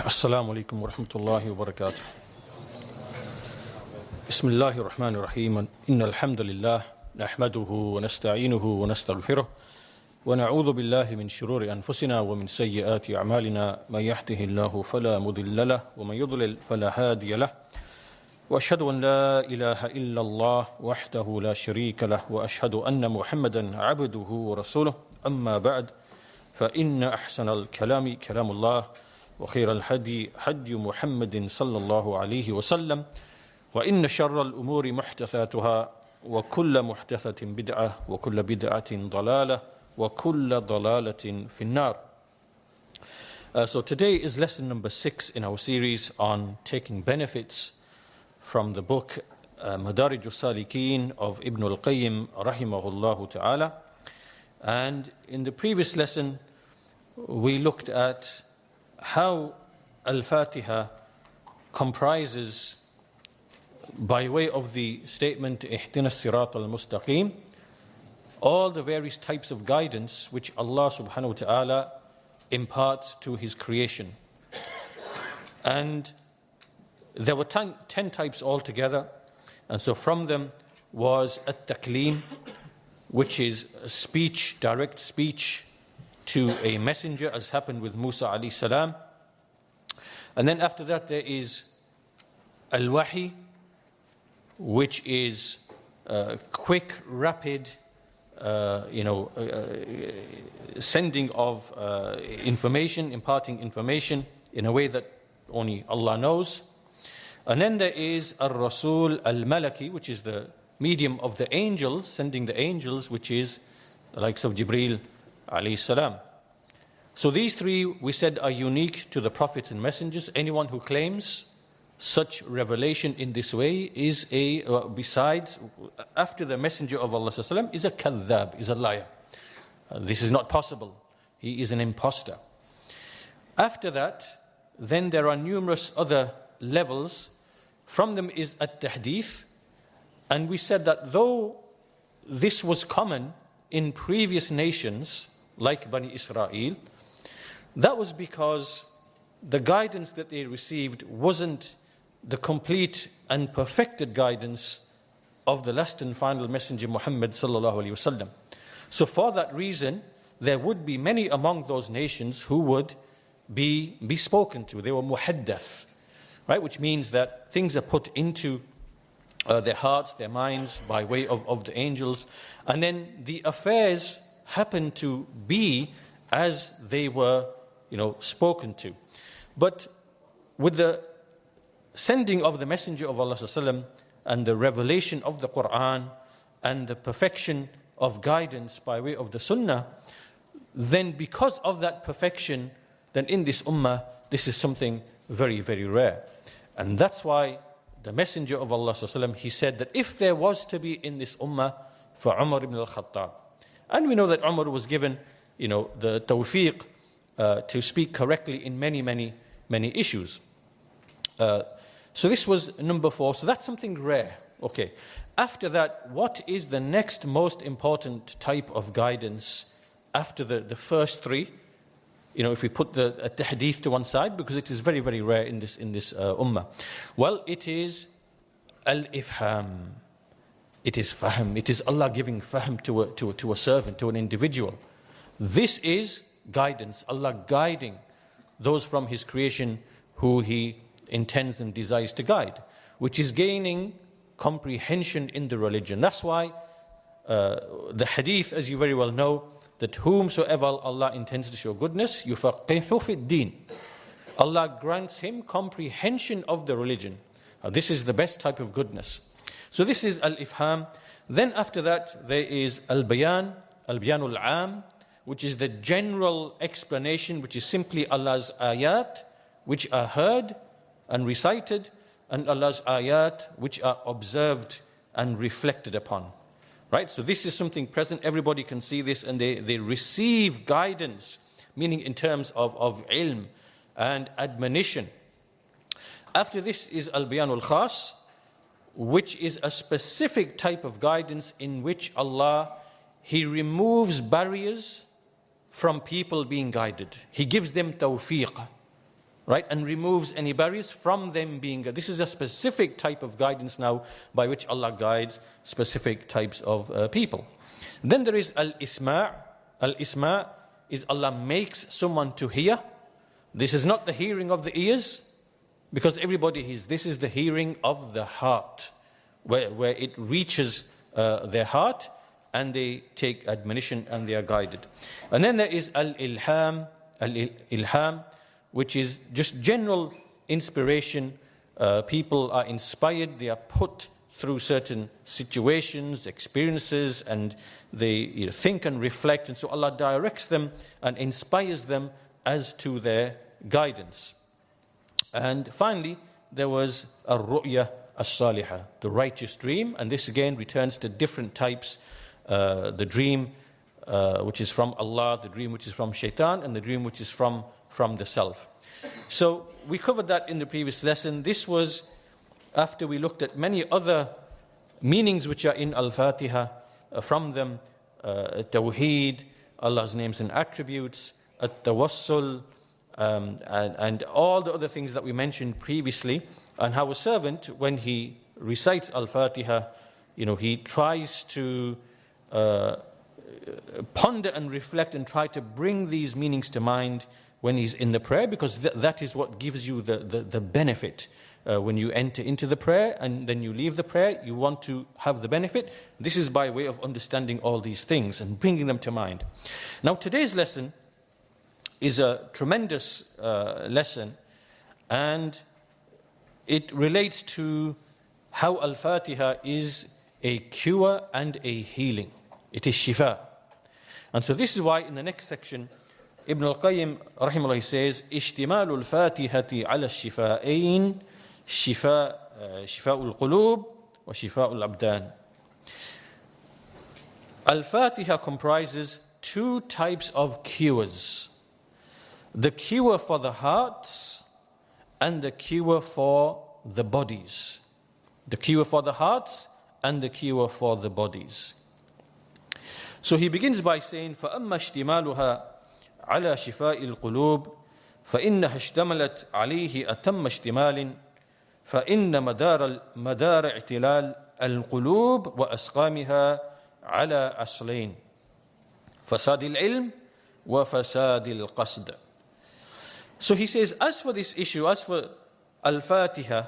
السلام عليكم ورحمة الله وبركاته. بسم الله الرحمن الرحيم. إن الحمد لله نحمده ونستعينه ونستغفره ونعوذ بالله من شرور أنفسنا ومن سيئات أعمالنا. من يهده الله فلا مضل له ومن يضلل فلا هادي له. وأشهد أن لا إله إلا الله وحده لا شريك له وأشهد أن محمدا عبده ورسوله. أما بعد فإن أحسن الكلام كلام الله وخير الهدي هدي محمد صلى الله عليه وسلم وإن شر الأمور محدثاتها وكل محدثة بدعة وكل بدعة ضلالة وكل ضلالة في النار. So today is lesson number 6 in our series on taking benefits from the book Madarij al-Salikin of al-Qayyim rahimahullah ta'ala. And in the previous lesson we looked at how al-Fatiha comprises, by way of the statement Ihdina as-Sirat al-Mustaqim, all the various types of guidance which Allah subhanahu wa ta'ala imparts to His creation. And there were 10 types altogether, and so from them was at-Taklim, which is speech, direct speech to a messenger, as happened with Musa alayhi salam. And then after that there is al-Wahi, which is quick, rapid, sending of information, imparting information in a way that only Allah knows. And then there is al-Rasul al-Malaki, which is the medium of the angels, sending the angels, which is the likes of Jibreel alayhi salam. So these three, we said, are unique to the prophets and messengers. Anyone who claims such revelation in this way is besides, after the messenger of Allah sallam, is a kadhab, is a liar. This is not possible. He is an imposter. After that, then there are numerous other levels. From them is at-tahdith. And we said that though this was common in previous nations, like Bani Israel, that was because the guidance that they received wasn't the complete and perfected guidance of the last and final messenger Muhammad sallallahu alaihi wasallam. So for that reason, there would be many among those nations who would be spoken to. They were muhaddath, right? Which means that things are put into their hearts, their minds, by way of the angels, and then the affairs happen to be as they were, spoken to. But with the sending of the messenger of Allah sallam and the revelation of the Quran and the perfection of guidance by way of the Sunnah, then because of that perfection, then in this ummah, this is something very, very rare. And that's why the messenger of Allah sallam, he said that if there was to be in this ummah for Umar ibn al-Khattab, and we know that Umar was given, the tawfiq to speak correctly in many, many, many issues. So this was number 4. So that's something rare. Okay. After that, what is the next most important type of guidance after the first 3? If we put the tahdith to one side, because it is very, very rare in this ummah. Well, it is al-ifham. It is fahm. It is Allah giving fahm to a servant, to an individual. This is guidance. Allah guiding those from His creation who He intends and desires to guide, which is gaining comprehension in the religion. That's why the hadith, as you very well know, that whomsoever Allah intends to show goodness, yufaqihu fi din. Allah grants him comprehension of the religion. This is the best type of goodness. So this is al-ifham. Then after that there is al-bayan, al-bayanul am, which is the general explanation, which is simply Allah's ayat, which are heard and recited, and Allah's ayat, which are observed and reflected upon. Right? So this is something present. Everybody can see this, and they receive guidance, meaning in terms of ilm and admonition. After this is al-bayanul khas, which is a specific type of guidance in which Allah, He removes barriers from people being guided. He gives them tawfiq. right, and removes any barriers from them being. This is a specific type of guidance now by which Allah guides specific types of people. Then there is al-isma'. Al-isma' is Allah makes someone to hear. This is not the hearing of the ears, because everybody hears. This is the hearing of the heart, where it reaches their heart and they take admonition and they are guided. And then there is al-ilham, which is just general inspiration. People are inspired, they are put through certain situations, experiences, and they think and reflect, and so Allah directs them and inspires them as to their guidance. And finally, there was al-ru'ya al-salihah, the righteous dream, and this again returns to different types. The dream which is from Allah, the dream which is from shaitan, and the dream which is from the self. So we covered that in the previous lesson. This was after we looked at many other meanings which are in Al-Fatiha, from them Tawheed, Allah's names and attributes, At-Tawassul, and all the other things that we mentioned previously, and how a servant, when he recites Al-Fatiha, he tries to ponder and reflect and try to bring these meanings to mind when he's in the prayer, because that is what gives you the benefit. When you enter into the prayer and then you leave the prayer, you want to have the benefit. This is by way of understanding all these things and bringing them to mind. Now, today's lesson is a tremendous lesson, and it relates to how Al-Fatiha is a cure and a healing. It is shifa. And so this is why in the next section, Ibn al-Qayyim rahimahullah says, اشتمال الفاتحة على الشفاءين شفاء القلوب وشفاء الأبدان. Al-Fatiha comprises two types of cures. The cure for the hearts and the cure for the bodies. The cure for the hearts and the cure for the bodies. So he begins by saying, فَأَمَّا اشْتِمَالُهَا عَلَى شِفَاءِ الْقُلُوبِ فَإِنَّهَا اشْتَمَلَتْ عَلَيْهِ أَتَمَّ اشْتِمَالٍ فَإِنَّ مدار اعتلال القلوب وأسقامها على أصلين فساد العلم وفساد القصد. So he says, as for this issue, as for Al-Fatiha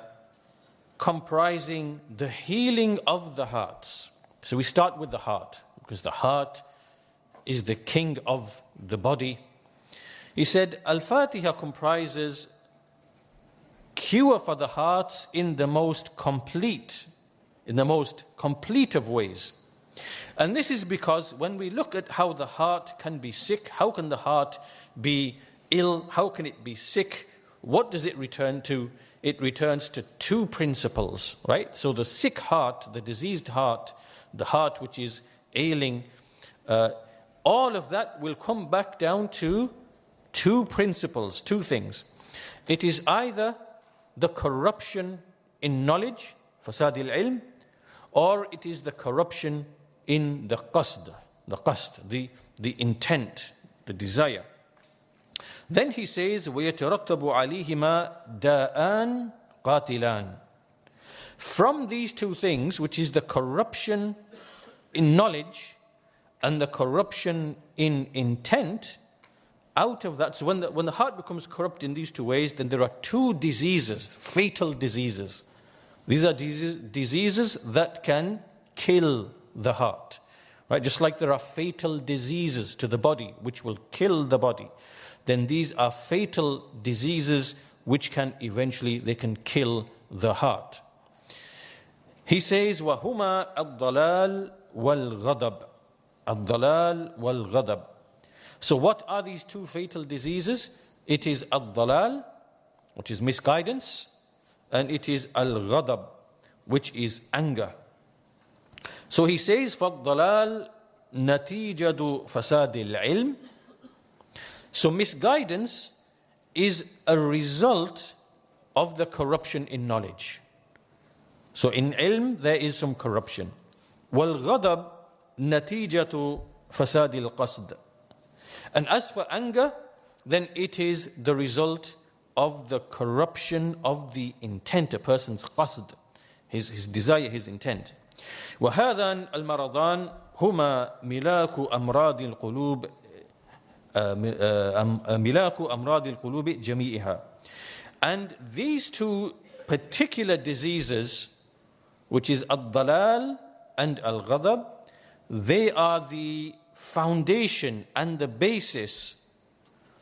comprising the healing of the hearts. So we start with the heart, because the heart is the king of the body. He said, Al-Fatiha comprises cure for the hearts in the most complete of ways. And this is because when we look at how the heart can be sick, how can the heart be ill, how can it be sick, what does it return to? It returns to two principles, right? So the sick heart, the diseased heart, the heart which is ailing, all of that will come back down to two principles, two things. It is either the corruption in knowledge, fasad al-ilm, or it is the corruption in the qasd, the intent, the desire. Then he says, وَيَتَرَتَّبُ عَلَيْهِمَا دَاءً قَاتِلًا. From these two things, which is the corruption in knowledge and the corruption in intent, out of that, so when the heart becomes corrupt in these two ways, then there are two diseases, fatal diseases. These are diseases that can kill the heart, right? Just like there are fatal diseases to the body which will kill the body, then these are fatal diseases which can eventually, they can kill the heart. He says, وَهُمَا الضَّلَالِ وَالْغَضَبِ. الضَّلَالِ وَالْغَضَبِ. So what are these two fatal diseases? It is al-dalal, which is misguidance, and it is al-ghadab, which is anger. So he says, فَالضَّلَالِ نَتِيجَةُ فَسَادِ الْعِلْمِ. So misguidance is a result of the corruption in knowledge. So in ilm, there is some corruption. وَالْغَضَبْ نَتِيجَةُ فَسَادِ الْقَصْدِ. And as for anger, then it is the result of the corruption of the intent, a person's qasd, his desire, his intent. وهذان المرضان هما ملاك أمراض القلوب ملاك أمراض القلوب جميعها. And these two particular diseases, which is al-dalal and al-ghadab, they are the foundation and the basis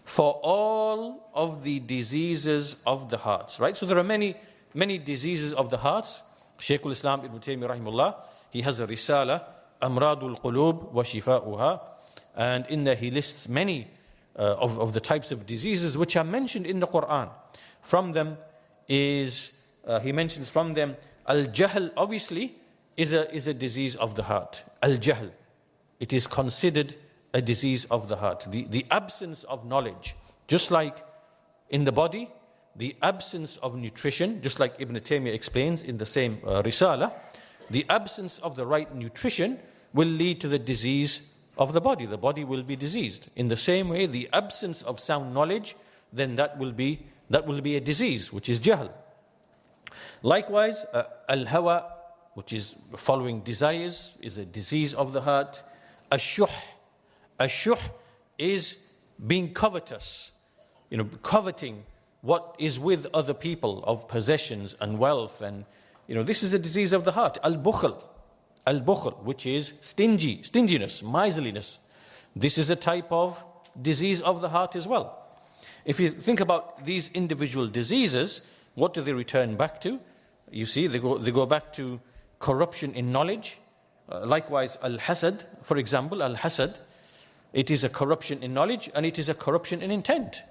for all of the diseases of the hearts, right? So there are many diseases of the hearts. Shaykh al-Islam Ibn Taymiyyah rahimahullah, he has a risala, Amradul Qulub wa Shifa'uha, and in there he lists many of the types of diseases which are mentioned in the Quran. From them is, he mentions from them, al-jahl obviously is a disease of the heart. Al-jahl, it is considered a disease of the heart. The absence of knowledge, just like in the body, the absence of nutrition, just like Ibn Taymiyyah explains in the same risala, the absence of the right nutrition will lead to the disease of the body. The body will be diseased. In the same way, the absence of sound knowledge, then that will be a disease, which is jahl. Likewise, al-hawa, which is following desires, is a disease of the heart. Ash-shuh, ash-shuh is being covetous, coveting what is with other people of possessions and wealth, and this is a disease of the heart. Al-bukhl, which is stinginess, miserliness. This is a type of disease of the heart as well. If you think about these individual diseases, what do they return back to? You see, they go back to corruption in knowledge. Likewise, al-hasad, for example, al-hasad, it is a corruption in knowledge and it is a corruption in intent.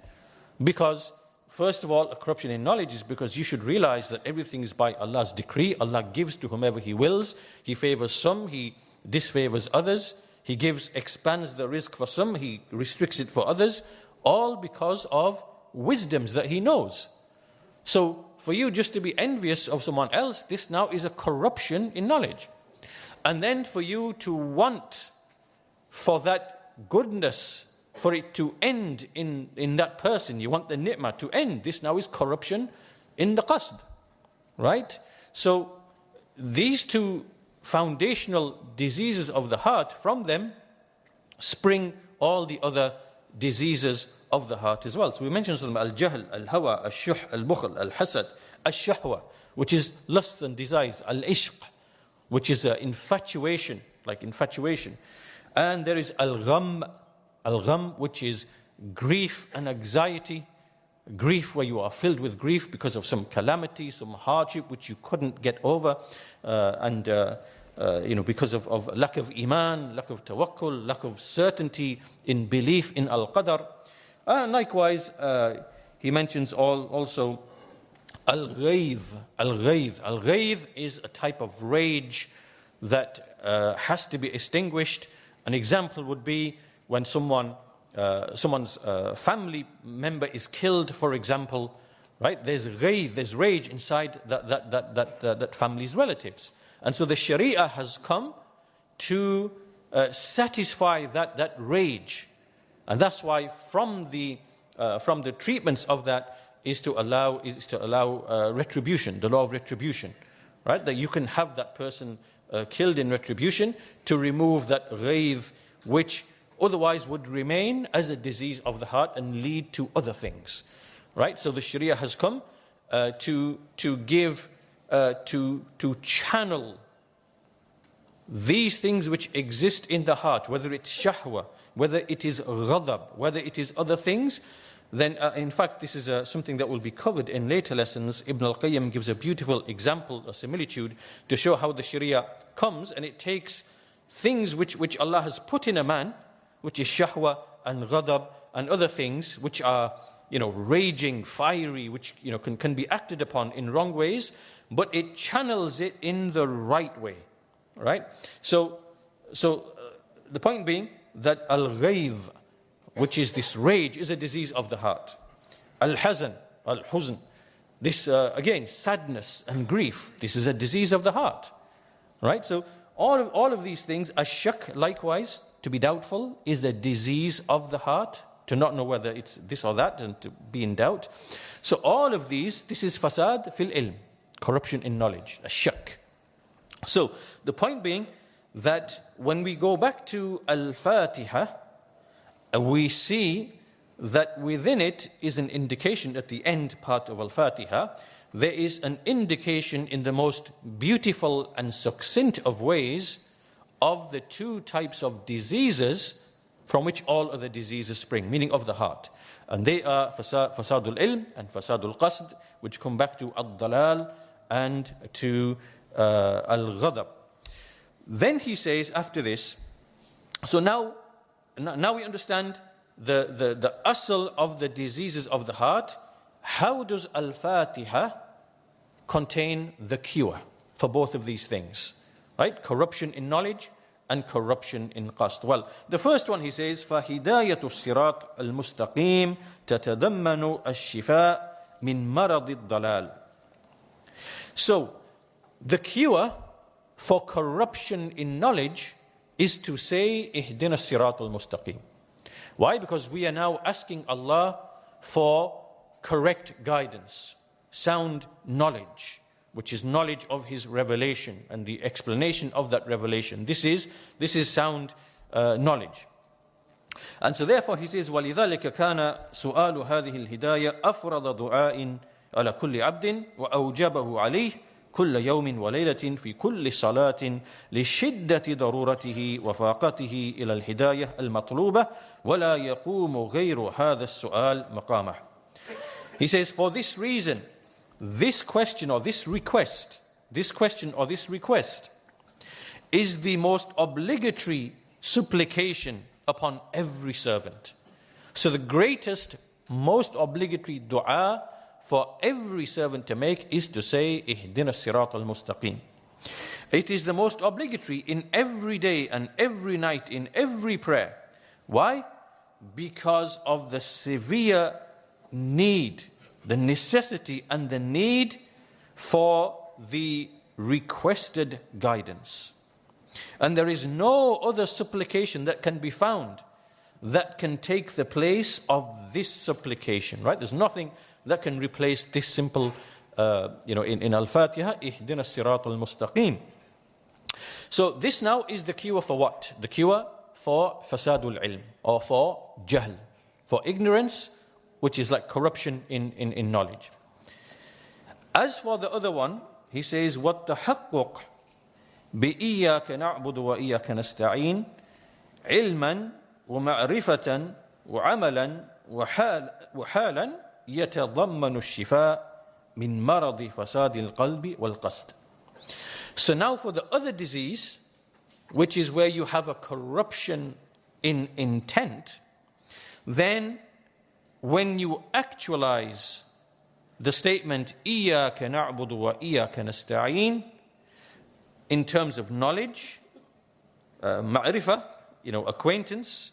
Because, first of all, a corruption in knowledge is because you should realize that everything is by Allah's decree. Allah gives to whomever He wills. He favors some, He disfavors others. He expands the rizq for some, He restricts it for others, all because of wisdoms that He knows. So, for you just to be envious of someone else, this now is a corruption in knowledge. And then for you to want for that goodness, for it to end in that person, you want the ni'mah to end, this now is corruption in the qasd, right? So these two foundational diseases of the heart, from them spring all the other diseases of the heart as well. So we mentioned some al-jahl, al-hawa, al-shuh, al-bukhl, al-hasad, al-shahwa, which is lusts and desires, al-ishq, which is infatuation, like infatuation. And there is al-gham, which is grief and anxiety. Grief where you are filled with grief because of some calamity, some hardship which you couldn't get over, because of lack of iman, lack of tawakkul, lack of certainty in belief in al-qadar. Likewise, he mentions also al-ghayz. Al-ghayz is a type of rage that has to be extinguished. An example would be when someone's family member is killed, for example, right? There's ghayz, there's rage inside that family's relatives. And so the Sharia has come to satisfy that rage. And that's why from the treatments of that is to allow retribution, the law of retribution, right? That you can have that person killed in retribution to remove that ghayz, which otherwise would remain as a disease of the heart and lead to other things, right? So the Sharia has come to channel these things which exist in the heart, whether it's shahwa, whether it is ghadab, whether it is other things. Then in fact this is something that will be covered in later lessons. Ibn al-Qayyim gives a beautiful example, a similitude, to show how the Sharia comes and it takes things which Allah has put in a man, which is shahwa and ghadab and other things which are raging, fiery, which can be acted upon in wrong ways, but it channels it in the right way, right? So the point being that al-ghayz, which is this rage, is a disease of the heart. Al-hazan, al-huzn, this again, sadness and grief, this is a disease of the heart, right? So all of these things, ash-shak, likewise, to be doubtful, is a disease of the heart. to not know whether it's this or that and to be in doubt. So all of these, this is fasad fil ilm, corruption in knowledge, a shak. So the point being that when we go back to Al-Fatiha, we see that within it is an indication at the end part of Al-Fatiha, there is an indication in the most beautiful and succinct of ways of the two types of diseases from which all other diseases spring, meaning of the heart. And they are fasadul ilm and fasadul qasd, which come back to ad-dalal and to al-ghadab. Then he says after this, so now we understand the asl of the diseases of the heart. How does Al-Fatiha contain the cure for both of these things? Right? Corruption in knowledge and corruption in qasd. Well, the first one he says, فَهِدَايَةُ الصِّرَاطِ الْمُسْتَقِيمِ تَتَضَمَّنُ الشِّفَاء مِنْ مَرَضِ الضَّلَالِ. So, the cure for corruption in knowledge is to say, اهدنا الصراط المستقيم. Why? Because we are now asking Allah for correct guidance, sound knowledge, which is knowledge of His revelation and the explanation of that revelation. This is sound knowledge. And so therefore he says, وَلِذَلِكَ كَانَ سُؤَالُ هَذِهِ الْهِدَايَةِ أَفْرَضَ دُعَاءٍ عَلَى كُلِّ عَبْدٍ وَأَوْجَبَهُ عَلَيْهِ كل يوم وليلة في كل صلاة لشدة ضرورته وفاقته إلى الهداية المطلوبة ولا يقوم غير هذا السؤال مقامه. He says, for this reason, this question or this request is the most obligatory supplication upon every servant. So the greatest, most obligatory dua for every servant to make is to say, اهدنا الصراط المستقيم. It is the most obligatory in every day and every night, in every prayer. Why? Because of the severe need, the necessity and the need for the requested guidance. And there is no other supplication that can be found that can take the place of this supplication, right? There's nothing that can replace this simple, in Al-Fatiha, اهدنا الصراط المستقيم. So this now is the cure for what? The cure for fasadul ilm, or for jahl, for ignorance, which is like corruption in knowledge. As for the other one, he says, وَالتَّحَقُّقْ بِإِيَّاكَ نَعْبُدُ وَإِيَّاكَ نَسْتَعِينَ عِلْمًا وَمَعْرِفَةً وَعَمَلًا وَحَالًا يَتَضَمَّنُ الشِّفَاء مِنْ مَرَضِ فَسَادِ الْقَلْبِ وَالْقَصْدِ. So now for the other disease, which is where you have a corruption in intent, then when you actualize the statement إِيَّاكَ نَعْبُدُ وَإِيَّاكَ نَسْتَعِينَ in terms of knowledge, ma'rifah, acquaintance,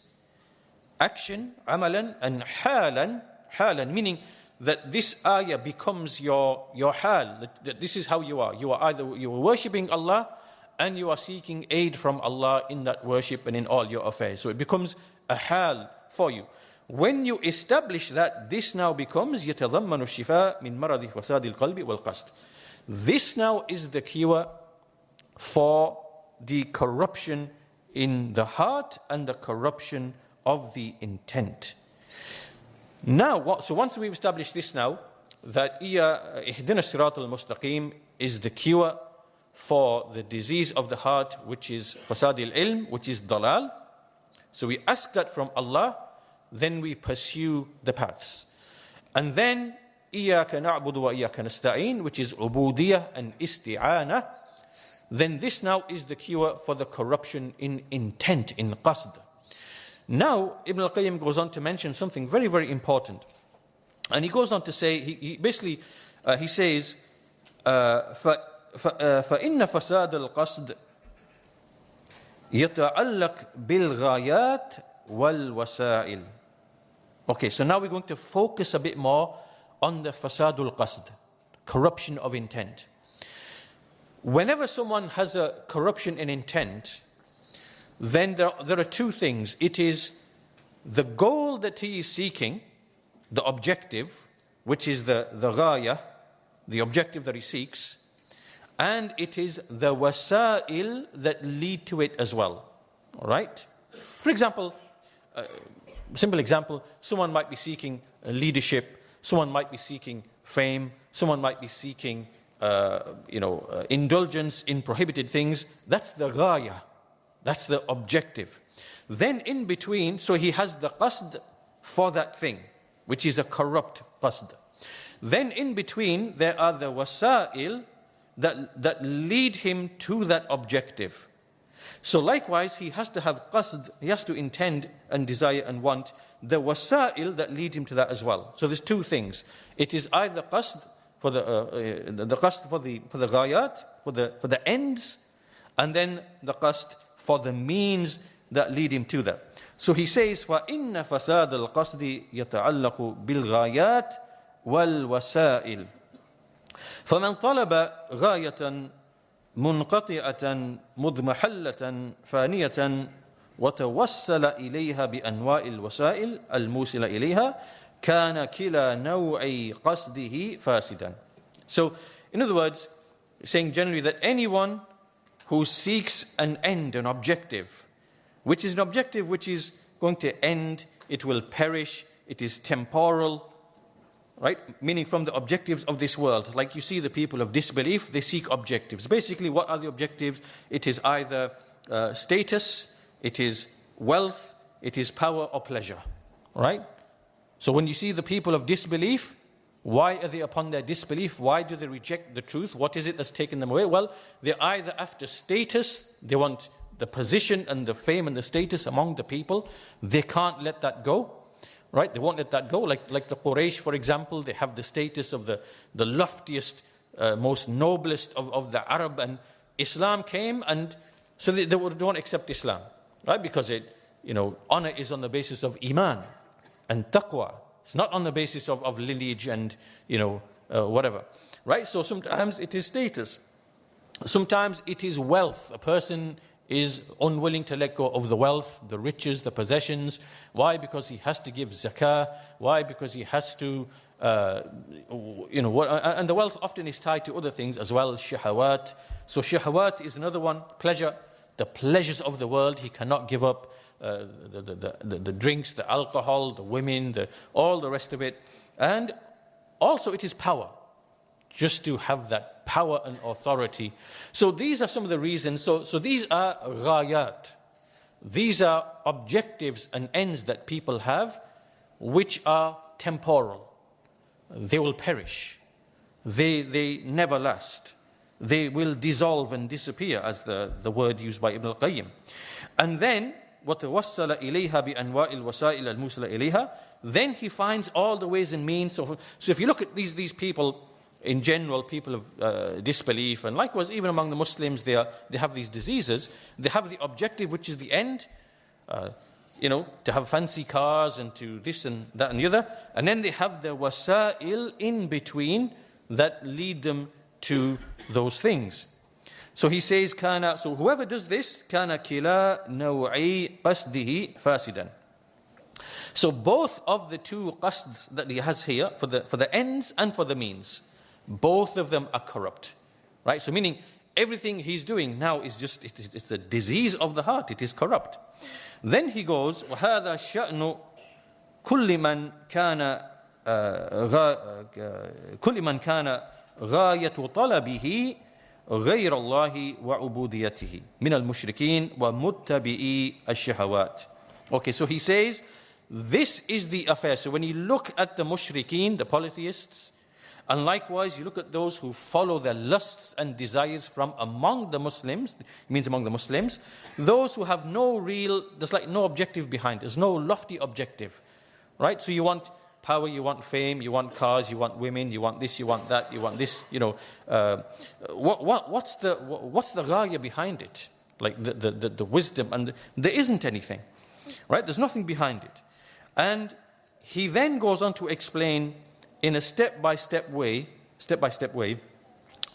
action, amalan, and halan, meaning that this ayah becomes your hal, that this is how you are. You are worshipping Allah and you are seeking aid from Allah in that worship and in all your affairs. So it becomes a hal for you. When you establish that, this now becomes يَتَضَمَّنُ الشِّفَاء مِنْ مَرَضِ فَسَادِ الْقَلْبِ وَالْقَصْدِ. This now is the cure for the corruption in the heart and the corruption of the intent. Now, so once we've established this now, that اهدنا الصراط المستقيم is the cure for the disease of the heart, which is fasad al-ilm, which is dalal. So we ask that from Allah, then we pursue the paths. And then إِيَّاكَ نَعْبُدُ وَإِيَّاكَ نَسْتَعِينَ, which is ubudiyah and isti'anah. Then this now is the cure for the corruption in intent, in qasd. Now, Ibn al-Qayyim goes on to mention something very, very important. And he goes on to say, he basically, he says, فَإِنَّ فَسَادَ الْقَصْدِ يَتَعَلَّقْ بِالْغَايَاتِ وَالْوَسَائِلِ. Okay, so now we're going to focus a bit more on the fasadul qasd, corruption of intent. Whenever someone has a corruption in intent, then there are two things. It is the goal that he is seeking, the objective, which is the ghaya, the objective that he seeks, and it is the wasa'il that lead to it as well. All right? For example, simple example, someone might be seeking leadership, someone might be seeking fame, someone might be seeking indulgence in prohibited things. That's the ghaya, that's the objective. Then in between, so he has the qasd for that thing, which is a corrupt qasd. Then in between, there are the wasa'il that lead him to that objective. So likewise, he has to have qasd, he has to intend and desire and want the wasa'il that lead him to that as well. So there's two things. It is either qasd for the qasd for the ghayat, for the ends, and then the qasd for the means that lead him to that. So he says, فَإِنَّ فَسَادَ الْقَصْدِ يَتَعَلَّقُ بِالْغَايَاتِ وَالْوَسَائِلِ فمن طلب غاية منقطعة مضمحلة فانية وتوسل إليها بأنواع الوسائل الموصلة إليها كان كلا نوعي قصده فاسدا. So, in other words, saying generally that anyone who seeks an end, an objective, which is an objective which is going to end, it will perish, it is temporal, right? Meaning from the objectives of this world. Like you see the people of disbelief, they seek objectives. Basically, what are the objectives? It is either status, it is wealth, it is power or pleasure, right? So when you see the people of disbelief, why are they upon their disbelief? Why do they reject the truth? What is it that's taken them away? Well, they're either after status, they want the position and the fame and the status among the people. They can't let that go. Right? They won't let that go. Like the Quraysh, for example, they have the status of the loftiest, most noblest of the Arab, and Islam came, and so they don't accept Islam, right? Because honor is on the basis of iman and taqwa. It's not on the basis of lineage and whatever, right? So sometimes it is status, sometimes it is wealth. A person is unwilling to let go of the wealth, the riches, the possessions. Why? Because he has to give zakah. Why? Because he has to, and the wealth often is tied to other things as well, shahawat. So shahawat is another one, pleasure, the pleasures of the world. He cannot give up the drinks, the alcohol, the women, all the rest of it. And also it is power, just to have that power and authority. So these are some of the reasons. So these are ghayat. These are objectives and ends that people have, which are temporal. They will perish. They never last. They will dissolve and disappear, as the word used by Ibn al-Qayyim. And then, وَتَوَسَّلَ إِلَيْهَا بِأَنْوَاءِ الْوَسَائِلَ الْمُوصِلَةِ إِلَيْهَا. Then he finds all the ways and means. So if you look at these people, in general, people of disbelief, and likewise even among the Muslims, they have these diseases. They have the objective, which is the end, to have fancy cars and to this and that and the other. And then they have the wasa'il in between that lead them to those things. So he says, so whoever does this, kana kila naw'i qasdihi fasidan. So both of the two qasds that he has here, for the ends and for the means, both of them are corrupt, right? So meaning everything he's doing now is just, it's a disease of the heart, it is corrupt. Then he goes, وَهَذَا شَأْنُ كُلِّ مَنْ كَانَ غَايَةُ طَلَبِهِ غَيْرَ اللَّهِ وَعُبُودِيَتِهِ مِنَ الْمُشْرِكِينَ وَمُتَّبِئِي الشَّهَوَاتِ. Okay, so he says, this is the affair. So when you look at the mushrikeen, the polytheists, and likewise, you look at those who follow their lusts and desires from among the Muslims, it means among the Muslims, those who have there's like no objective behind, there's no lofty objective, right? So you want power, you want fame, you want cars, you want women, you want this, you want that, you want this, what's the ghaya behind it? Like the wisdom, and there isn't anything, right? There's nothing behind it. And he then goes on to explain in a step-by-step way,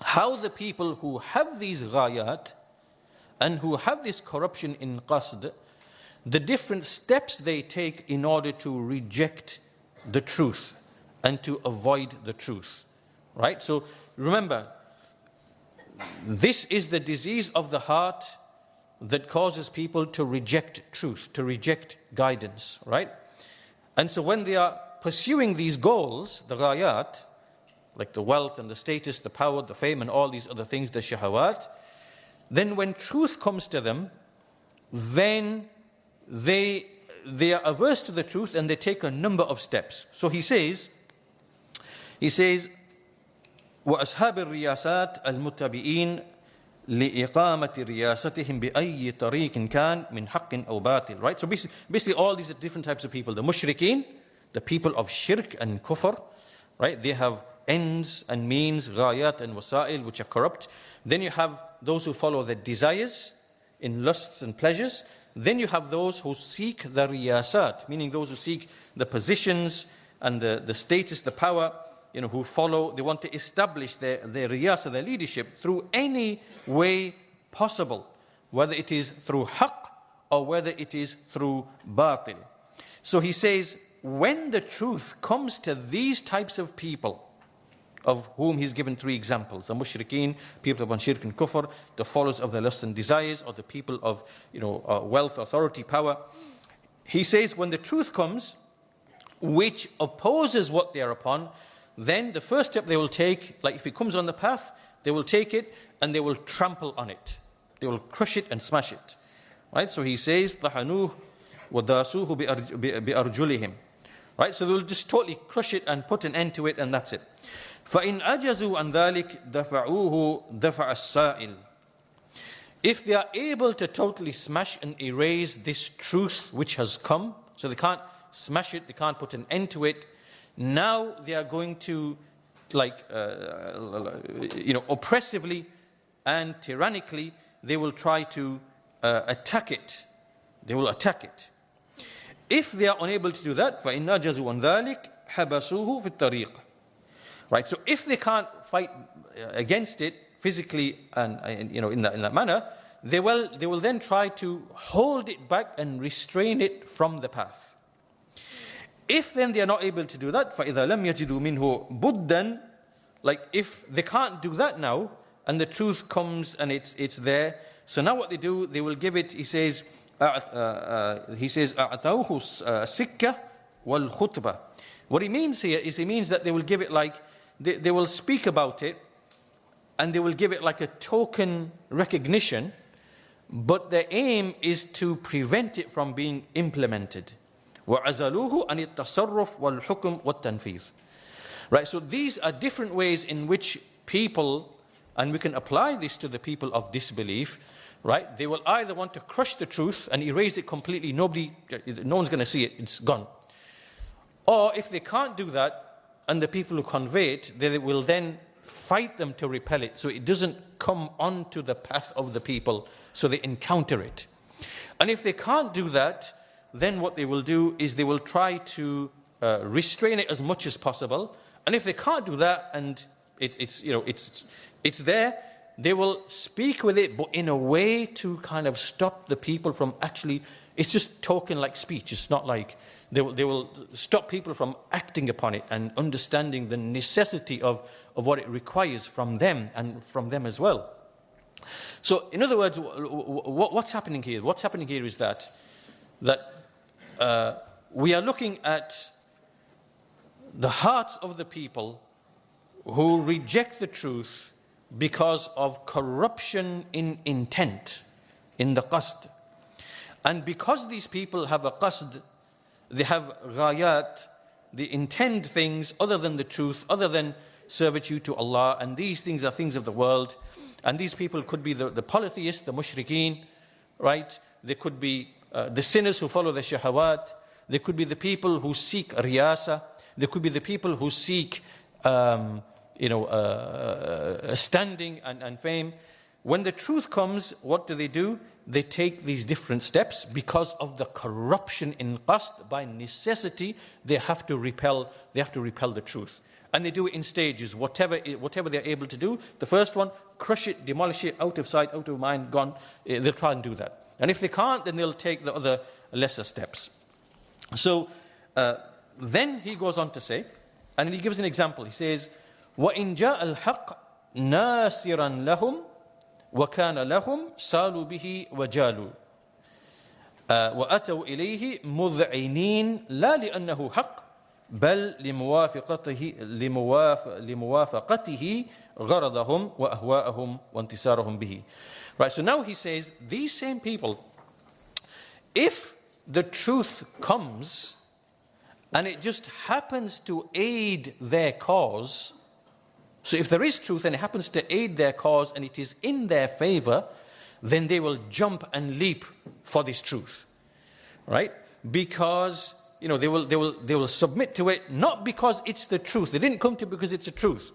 how the people who have these ghayat and who have this corruption in qasd, the different steps they take in order to reject the truth and to avoid the truth. Right? So remember, this is the disease of the heart that causes people to reject truth, to reject guidance, right? And so when they are pursuing these goals, the ghayat, like the wealth and the status, the power, the fame, and all these other things, the shahawat, then when truth comes to them, then they are averse to the truth and they take a number of steps. So he says, وَأَصْحَابِ الرِّيَاسَاتِ الْمُتَّبِئِينَ لِإِقَامَةِ رِيَاسَتِهِمْ بِأَيِّ طَرِيقٍ كَانَ مِنْ حَقٍ أَوْ بَاطِلٍ. Right? So basically all these are different types of people. The mushrikeen, the people of shirk and kufr, right? They have ends and means, ghayat and wasa'il, which are corrupt. Then you have those who follow their desires in lusts and pleasures. Then you have those who seek the riyasat, meaning those who seek the positions and the status, the power, who follow, they want to establish their riyasa, their leadership, through any way possible, whether it is through haqq or whether it is through batil. So he says, when the truth comes to these types of people, of whom he's given three examples, the mushrikeen, people upon shirk and kufr, the followers of their lusts and desires, or the people of wealth, authority, power. He says, when the truth comes, which opposes what they are upon, then the first step they will take, like if it comes on the path, they will take it and they will trample on it. They will crush it and smash it. Right? So he says, طَحَنُوهُ وَدَاسُوهُ بِأَرْجُلِهِمْ. Right? So they will just totally crush it and put an end to it, and that's it. فَإِنْ أَجَزُوا عَنْ ذَلِكَ دَفَعُوهُ دَفَعَ السَّائِلِ. If they are able to totally smash and erase this truth which has come, so they can't smash it, they can't put an end to it, now they are going to, oppressively and tyrannically, they will try to attack it. They will attack it. If they are unable to do that, فَإِنْ نَجَزُوا عَنْ ذَلِكَ حَبَسُوهُ فِي الطَّرِيقِ. Right, so if they can't fight against it physically and in that manner, they will then try to hold it back and restrain it from the path. If then they are not able to do that, فَإِذَا لَمْ يَجِدُوا مِنْهُ بُدًّا, like if they can't do that now, and the truth comes and it's there, so now what they do, they will give it, he says, أَعْتَوْهُ سِكَّةً وَالْخُطْبَةً. What he means here is he means that they will give it like, they will speak about it, and they will give it like a token recognition, but their aim is to prevent it from being implemented. وَعَزَلُوهُ عَنِ التَّصَرُّفِ وَالْحُكْمِ وَالتَّنْفِيذِ. Right, so these are different ways in which people, and we can apply this to the people of disbelief, right? They will either want to crush the truth and erase it completely, no one's going to see it, it's gone. Or if they can't do that, and the people who convey it, they will then fight them to repel it, so it doesn't come onto the path of the people, so they encounter it. And if they can't do that, then what they will do is they will try to restrain it as much as possible. And if they can't do that, and it's there, they will speak with it, but in a way to kind of stop the people from actually. It's just token like speech. It's not like they will stop people from acting upon it and understanding the necessity of what it requires from them and from them as well. So, in other words, what's happening here? What's happening here is that we are looking at the hearts of the people who reject the truth because of corruption in intent, in the qasd. And because these people have a qasd, they have ghayat, they intend things other than the truth, other than servitude to Allah, and these things are things of the world. And these people could be the polytheists, the mushrikeen, right? They could be the sinners who follow the shahawat. They could be the people who seek riyasa. They could be the people who seek standing and fame. When the truth comes, what do? They take these different steps because of the corruption in qasd. By necessity, they have to repel the truth. And they do it in stages, whatever they're able to do. The first one, crush it, demolish it, out of sight, out of mind, gone. They'll try and do that. And if they can't, then they'll take the other lesser steps. So then he goes on to say, and he gives an example. He says, وَإِنْ جَاءَ الْحَقِّ نَاصِرًا لَهُمْ وَكَانَ لَهُمْ سَالُوا بِهِ وَجَالُوا وَأَتَوْا إِلَيْهِ مُذْعِنِينَ لَا لِأَنَّهُ حَقٌّ بل لموافقته غرضهم وأهواءهم وانتصارهم به. Right, so now he says, these same people, if the truth comes and it just happens to aid their cause, so if there is truth and it happens to aid their cause and it is in their favor, then they will jump and leap for this truth, right? Because they will submit to it, not because it's the truth. They didn't come to it because it's the truth.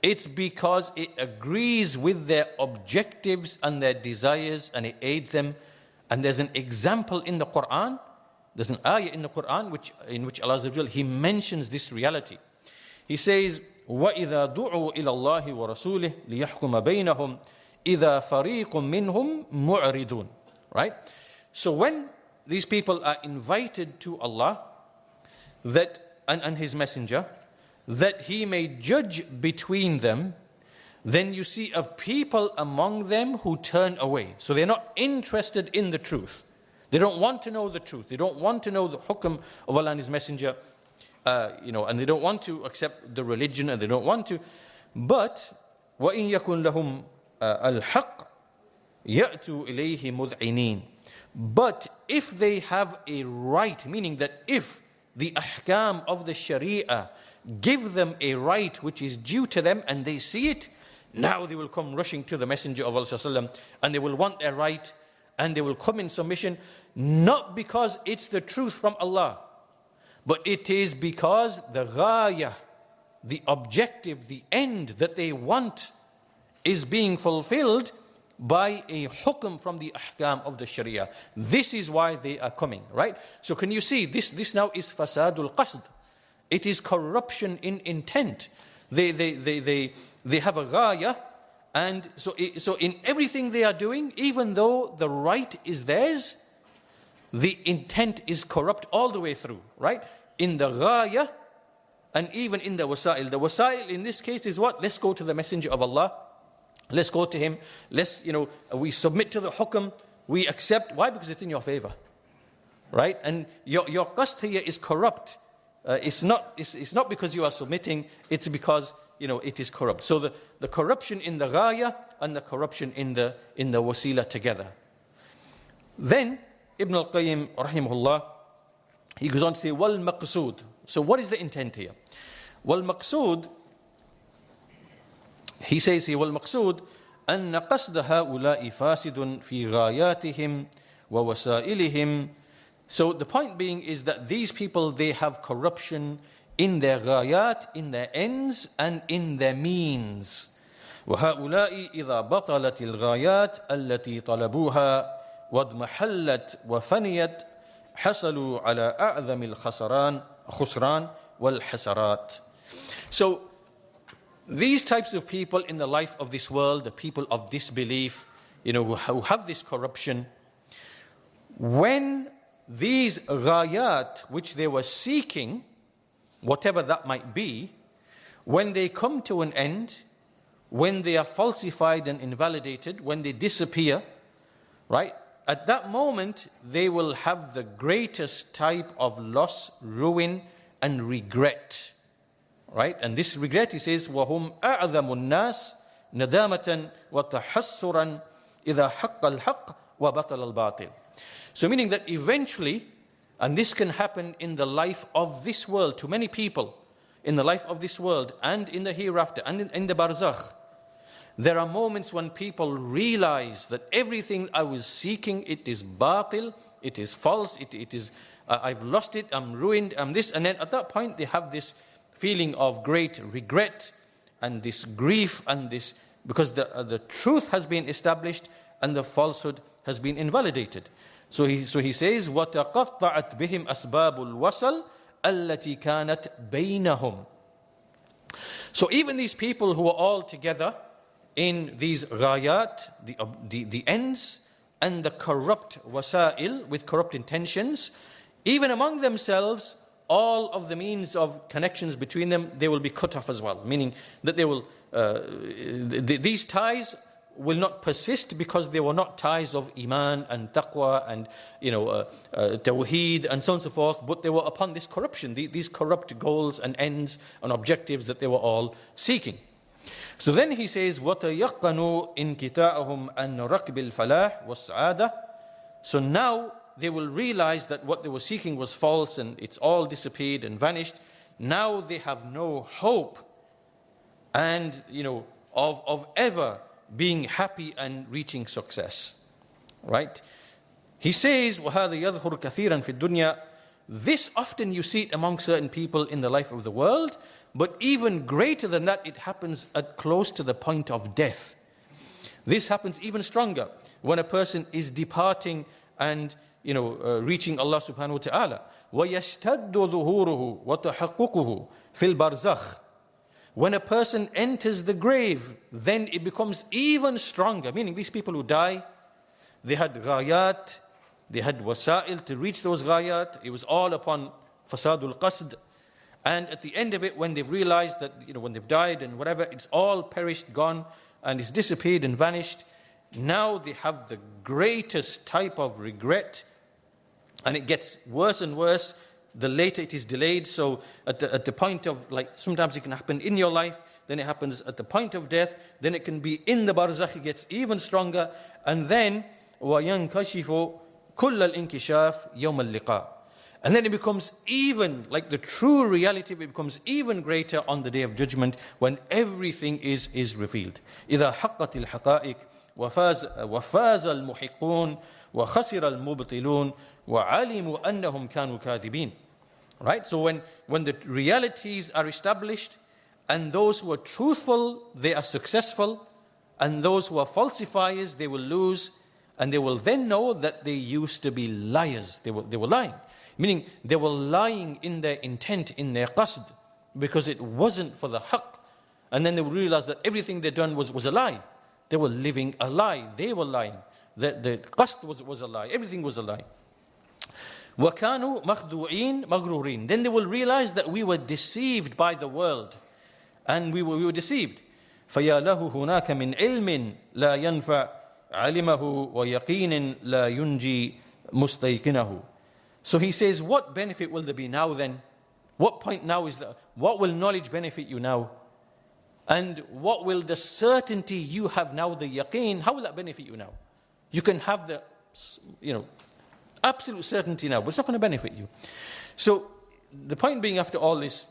It's because it agrees with their objectives and their desires and it aids them. And there's an example in the Quran, there's an ayah in the Quran in which Allah Azza wa Jal, He mentions this reality. He says, وَإِذَا دُعُوا إِلَى اللَّهِ وَرَسُولِهِ لِيَحْكُمَ بَيْنَهُمْ إِذَا فَرِيقٌ مِّنْهُمْ مُعْرِضُونَ. Right? So when these people are invited to Allah and His Messenger, that He may judge between them, then you see a people among them who turn away. So they're not interested in the truth. They don't want to know the truth. They don't want to know the hukm of Allah and His Messenger, and they don't want to accept the religion, and they don't want to. But وَإِن يَكُنْ لَهُمْ الْحَقِّ يَأْتُوا إِلَيْهِ مُذْعِنِينَ. But if they have a right, meaning that if the ahkam of the sharia give them a right which is due to them and they see it, now they will come rushing to the Messenger of Allah and they will want their right and they will come in submission, not because it's the truth from Allah, but it is because the ghaya, the objective, the end that they want is being fulfilled by a hukm from the ahkam of the sharia. This is why they are coming, right? So can you see, this now is fasadul qasd. It is corruption in intent. They have a ghaya, and so in everything they are doing, even though the right is theirs, the intent is corrupt all the way through, right? In the ghaya and even in the wasa'il. The wasa'il in this case is what? Let's go to the Messenger of Allah. Let's go to him. We submit to the hukm. We accept. Why? Because it's in your favor, right? And your qasd here is corrupt. It's not because you are submitting. It's because it is corrupt. So the corruption in the ghaya and the corruption in the wasila together. Then Ibn al-Qayyim rahimahullah, he goes on to say, wal maqsood. So what is the intent here? Wal maqsood. He says here, وَالْمَقْصُودُ أَنَّ قَصْدَ هَؤُلَاءِ فَاسِدٌ فِي غَايَاتِهِمْ وَوَسَائِلِهِمْ. So the point being is that these people, they have corruption in their ghayat, in their ends, and in their means. وَهَؤُلَاءِ إِذَا بَطَلَتِ الْغَايَاتِ الَّتِي طَلَبُوهَا وَاضْمَحَلَّتْ وَفَنِيَتْ حَصَلُوا عَلَى أَعْظَمِ الْخُسْرَانِ وَالْحَسَرَاتِ. So these types of people in the life of this world, the people of disbelief, who have this corruption, when these ghayat which they were seeking, whatever that might be, when they come to an end, when they are falsified and invalidated, when they disappear, right? At that moment, they will have the greatest type of loss, ruin, and regret. Right? And this regret, he says, وَهُمْ أَعْظَمُ النَّاسِ نَدَامَةً وَتَحَسُّرًا إِذَا حَقَّ الْحَقِّ وَبَطَلَ الْبَاطِلِ. So meaning that eventually, and this can happen in the life of this world, to many people, in the life of this world, and in the hereafter, and in the barzakh, there are moments when people realize that everything I was seeking, it is batil, it is false, it is, I've lost it, I'm ruined, I'm this, and then at that point they have this feeling of great regret and this grief and this, because the truth has been established and the falsehood has been invalidated. So he says, وَتَقَطَّعَتْ بِهِمْ أَسْبَابُ الْوَصَلِ الَّتِي كَانَتْ بَيْنَهُمْ. So even these people who are all together in these ghayat, the ends, and the corrupt wasa'il, with corrupt intentions, even among themselves, all of the means of connections between them, they will be cut off as well. Meaning that they will, these ties will not persist because they were not ties of iman and taqwa and tawheed and so on and so forth, but they were upon this corruption, these corrupt goals and ends and objectives that they were all seeking. So then he says, وَتَيَقَّنُوا إِنْكِتَاءَهُمْ أَنْ رَكْبِ الْفَلَاحِ وَالسَّعَادَةِ. So now they will realize that what they were seeking was false and it's all disappeared and vanished. Now they have no hope and of ever being happy and reaching success. Right? He says, وَهَذَا يَظْهُرُ كَثِيرًا فِي الدُّنْيَا. This often you see it among certain people in the life of the world, but even greater than that, it happens at close to the point of death. This happens even stronger when a person is departing and reaching Allah subhanahu wa ta'ala. وَيَشْتَدُّ ظُهُورُهُ وَتَحَقُّقُهُ فِي الْبَرْزَخِ. When a person enters the grave, then it becomes even stronger. Meaning these people who die, they had ghayat, they had wasa'il to reach those ghayat. It was all upon fasadul qasd. And at the end of it, when they've realized that, when they've died and whatever, it's all perished, gone, and it's disappeared and vanished, now they have the greatest type of regret. And it gets worse and worse the later it is delayed. So at the point of, sometimes it can happen in your life, then it happens at the point of death, then it can be in the barzakh, it gets even stronger, and then وَيَنْكَشِفُ كُلَّ الْإِنْكِشَافِ يَوْمَ اللِّقَاءِ. And then it becomes even, the true reality, it becomes even greater on the Day of Judgment when everything is revealed. إِذَا حَقَّتِ الْحَقَائِقِ وَفَازَ الْمُحِقُّونَ وَخَسِرَ الْمُبْطِلُونَ وَعَلِمُوا أَنَّهُمْ كَانُوا كَاذِبِينَ. Right? So when the realities are established, and those who are truthful, they are successful, and those who are falsifiers, they will lose, and they will then know that they used to be liars. They were lying. Meaning they were lying in their intent, in their qasd, because it wasn't for the haqq. And then they will realize that everything they'd done was a lie. They were living a lie. They were lying. The qasd was a lie. Everything was a lie. وَكَانُوا مَخْدُوعِينَ مَغْرُورِينَ. Then they will realize that we were deceived by the world. And we were deceived. فَيَا لَهُ هُنَاكَ مِنْ عِلْمٍ لَا يَنْفَعْ عَلِمَهُ وَيَقِينٍ لَا يُنْجِي مُسْتَيْقِنَهُ. So he says, what benefit will there be now then? What point now is that? What will knowledge benefit you now? And what will the certainty you have now, the yaqeen, how will that benefit you now? You can have the, absolute certainty now, but it's not going to benefit you. So the point being, after all this,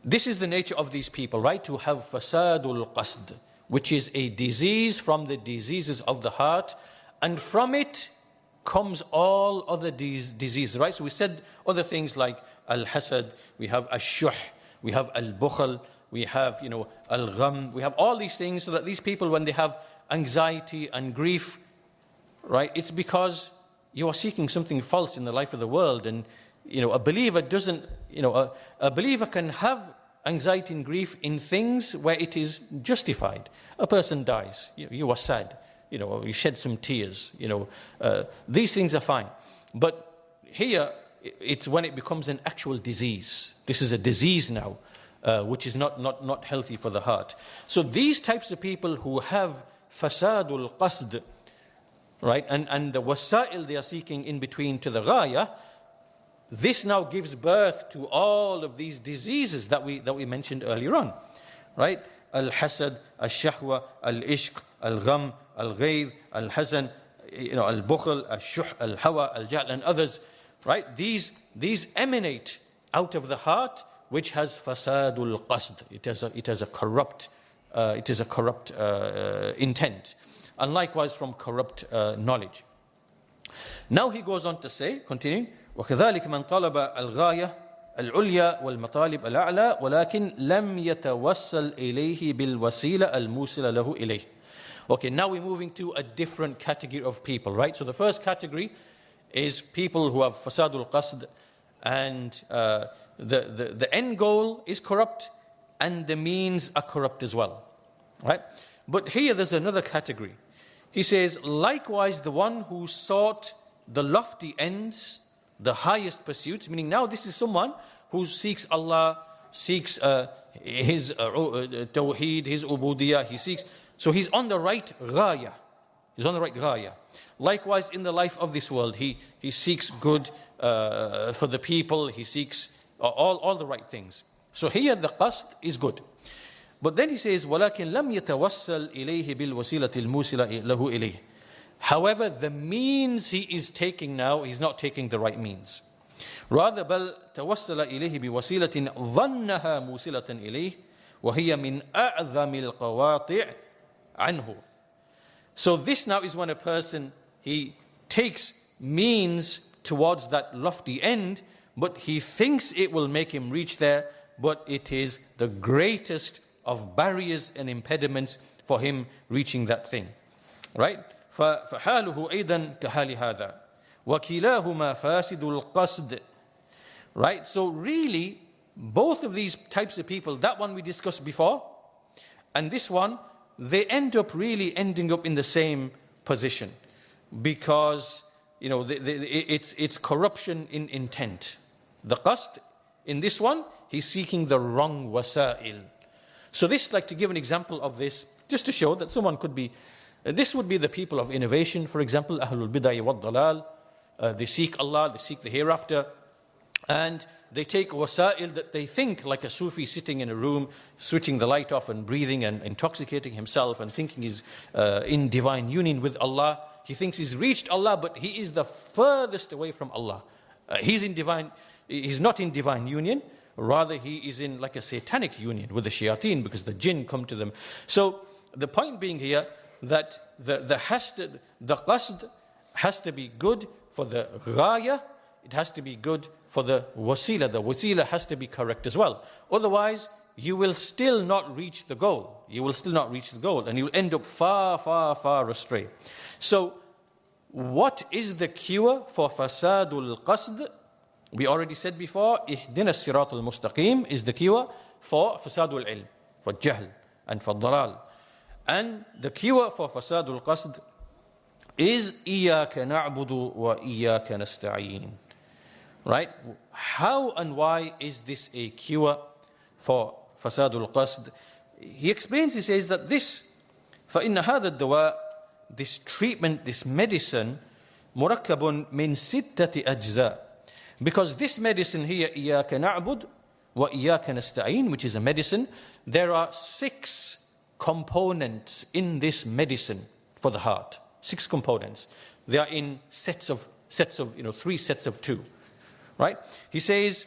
this is the nature of these people, right? To have fasadul qasd, which is a disease from the diseases of the heart, and from it comes all other diseases, right? So we said other things like al-hasad, we have al-shuh, we have al-bukhl, we have, al-gham, we have all these things, so that these people, when they have anxiety and grief, right, it's because you are seeking something false in the life of the world. And, a believer doesn't, a believer can have anxiety and grief in things where it is justified. A person dies, you are sad. You shed some tears, these things are fine. But here, it's when it becomes an actual disease. This is a disease now, which is not healthy for the heart. So these types of people who have fasadul qasd, right, and the wasa'il they are seeking in between to the ghaya, this now gives birth to all of these diseases that we mentioned earlier on, right? Al-hasad, al-shahwa, al-ishq, al-gham, al-ghayth, al-hazan, al-bukhl, al-shuh, al-hawa, al-jahl, and others, right? These emanate out of the heart, which has fasadul qasd. It has a corrupt intent, and likewise from corrupt knowledge. Now he goes on to say, continuing, وَكَذَلِكَ مَنْ طَلَبَ الْغَايَةَ الْعُلْيَا وَالْمَطَالِبَ الْأَعْلَى وَلَكِنْ لَمْ يَتَوَسَّلْ إِلَيْهِ بِالْوَسِيلَةِ الْمُوصِلَةِ لَهُ إِلَيْهِ. Okay, now we're moving to a different category of people, right? So the first category is people who have fasadul qasd, and the end goal is corrupt, and the means are corrupt as well, right? But here there's another category, He says, likewise the one who sought the lofty ends, the highest pursuits, meaning now this is someone who seeks Allah, seeks his tawheed, his ubudiyah, he seeks, so he's on the right ghaya. He's on the right ghaya. Likewise in the life of this world, he seeks good for the people, he seeks all the right things. So here the qasd is good. But then he says, وَلَكِنْ لَمْ يَتَوَسَّلْ إِلَيْهِ بِالْوَسِيلَةِ الْمُوسِلَةِ لَهُ إِلَيْهِ. However, the means he is taking now, he's not taking the right means. Rather, بَلْ تَوَسَّلَ إِلَيْهِ بِوَسِيلَةٍ ظَنَّهَا مُوسِلَةً إِلَيْهِ وَهِيَ مِنْ أَعْظَمِ الْقَوَاطِعِ عَنْهُ. So this now is when a person, he takes means towards that lofty end, but he thinks it will make him reach there, but it is the greatest of barriers and impediments for him reaching that thing. Right? فحاله أيضا كحال هذا وكلاهما فاسد القصد. Right? So really, both of these types of people, that one we discussed before, and this one, they end up really ending up in the same position, because it's corruption in intent. The qasd, in this one, he's seeking the wrong wasa'il. So this, like to give an example of this, just to show that someone could be, this would be the people of innovation, for example, Ahlul Bid'ah wad Dalal. They seek Allah, they seek the hereafter, and they take wasa'il that they think, like a Sufi sitting in a room, switching the light off and breathing and intoxicating himself and thinking he's in divine union with Allah. He thinks he's reached Allah, but he is the furthest away from Allah. He's not in divine union. Rather, he is in like a satanic union with the shayateen, because the jinn come to them. So the point being here that the qasd has to be good for the ghaya. It has to be good for the wasila. The wasila has to be correct as well. Otherwise, you will still not reach the goal. You will still not reach the goal, and you will end up far, far, far astray. So, what is the cure for fasadul qasd? We already said before, ihdina as-siratal mustaqim is the cure for fasadul ilm, for jahl, and for dalal. And the cure for fasadul qasd is iyyaka na'budu wa iyyaka nasta'een. Right? How and why is this a cure for fasadul qasd? He explains, he says that this, فَإِنَّ هَذَا الدَّوَاء, this treatment, this medicine, مُرَكَّبٌ مِنْ سِتَّةِ أَجْزَاء. Because this medicine here, إِيَّاكَ نَعْبُدُ وَإِيَّاكَ نَسْتَعِينُ, which is a medicine, there are 6 components in this medicine for the heart. 6 components. They are in sets of 3 sets of 2. Right? He says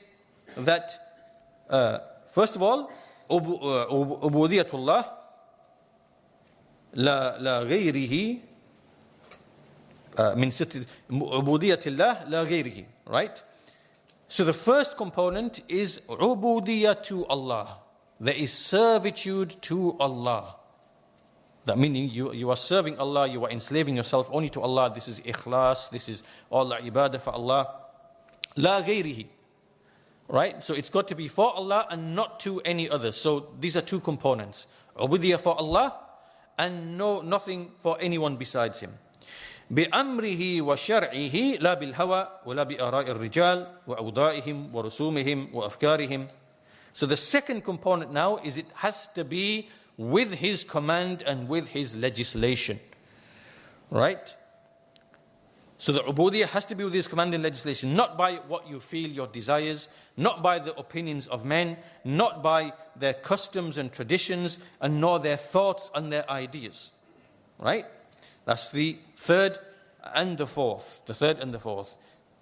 that, first of all, ubudiyatullah la ghayrihi min sitt ubudiyatillah la ghayrihi. Right? So the first component is ubudiyah to Allah. There is servitude to Allah. That meaning you are serving Allah, you are enslaving yourself only to Allah. This is ikhlas, this is all the ibadah for Allah. La ghayrihi. Right? So it's got to be for Allah and not to any other. So these are 2 components. Ubudiyah for Allah and nothing for anyone besides Him. بأمره وشرعه لا بالهوى ولا بآراء الرجال وأوضاعهم ورسومهم وأفكارهم. So the second component now is it has to be with His command and with His legislation. Right? So the ubudiyah has to be with His command and legislation, not by what you feel, your desires, not by the opinions of men, not by their customs and traditions, and nor their thoughts and their ideas. Right? That's the third and the fourth. The third and the fourth.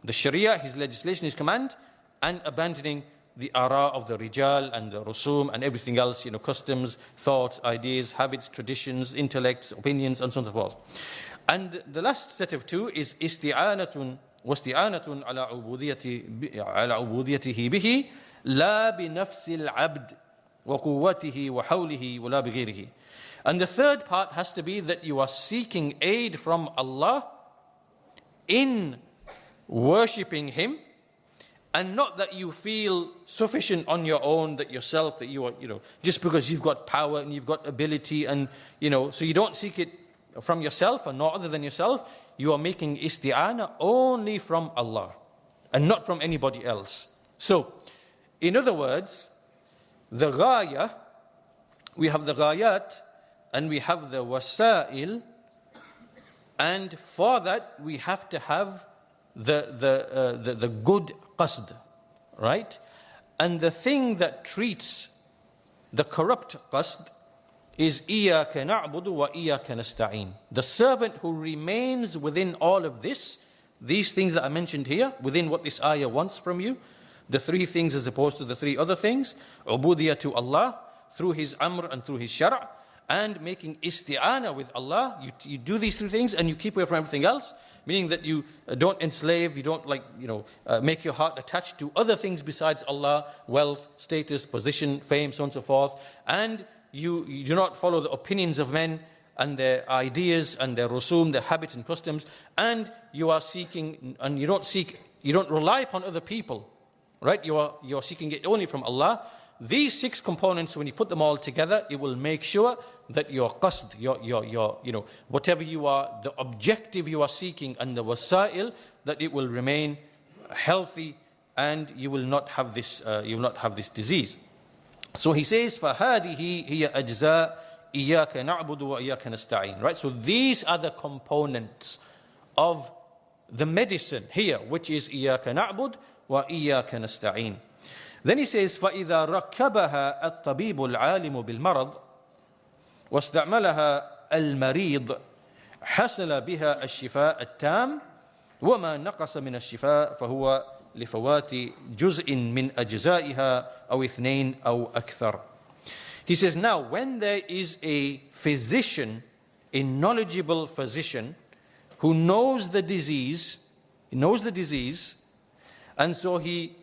The Sharia, His legislation, His command, and abandoning the ara of the rijal and the rusum and everything else, customs, thoughts, ideas, habits, traditions, intellects, opinions, and so on and so forth. And the last set of 2 is isti'anatun wasti'anatun ala ubudiyatihi bihi la bi nafsil abd wa quwwatihi wa hawlihi wa la bi ghayrihi. And the third part has to be that you are seeking aid from Allah in worshipping Him, and not that you feel sufficient on your own, that you are, just because you've got power and you've got ability, and, so you don't seek it from yourself and no other than yourself. You are making isti'ana only from Allah and not from anybody else. So, in other words, the ghaya, we have the ghayat and we have the wasail, and for that we have to have the good qasd, right? And the thing that treats the corrupt qasd is إِيَّاكَ نَعْبُدُ وَإِيَّاكَ نَسْتَعِينُ. The servant who remains within all of this, these things that I mentioned here, within what this ayah wants from you, the three things as opposed to the three other things, ubudiyah to Allah, through His amr and through His shara', and making isti'ana with Allah. You do these three things and you keep away from everything else, meaning that you don't enslave, you don't make your heart attached to other things besides Allah, wealth, status, position, fame, so on and so forth, and you do not follow the opinions of men and their ideas and their rusum, their habits and customs, and you are seeking, and you don't rely upon other people, right? You are seeking it only from Allah. These 6 components, when you put them all together, it will make sure that your qasd, your whatever you are, the objective you are seeking, and the wasail, that it will remain healthy, and you will not have this disease. So he says, فَهَذِهِ هِيَ أَجْزَاء إِيَّاكَ نَعْبُدُ وَإِيَّاكَ نَسْتَعِينُ. Right? So these are the components of the medicine here, which is إِيَّاكَ نَعْبُدُ وَإِيَّاكَ نَسْتَعِينُ. Then he says, فَإِذَا رَكَّبَهَا الطَّبِيبُ الْعَالِمُ بِالْمَرَضِ وَاسْتَعْمَلَهَا الْمَرِيض حَصَلَ بِهَا الشِّفَاء التَّامُ وَمَا نَقَصَ مِنَ الشِّفَاء فَهُوَ لفوات جزء من أجزائها أو اثنين أو أكثر. He says, now when there is a physician, a knowledgeable physician who knows the disease, and so he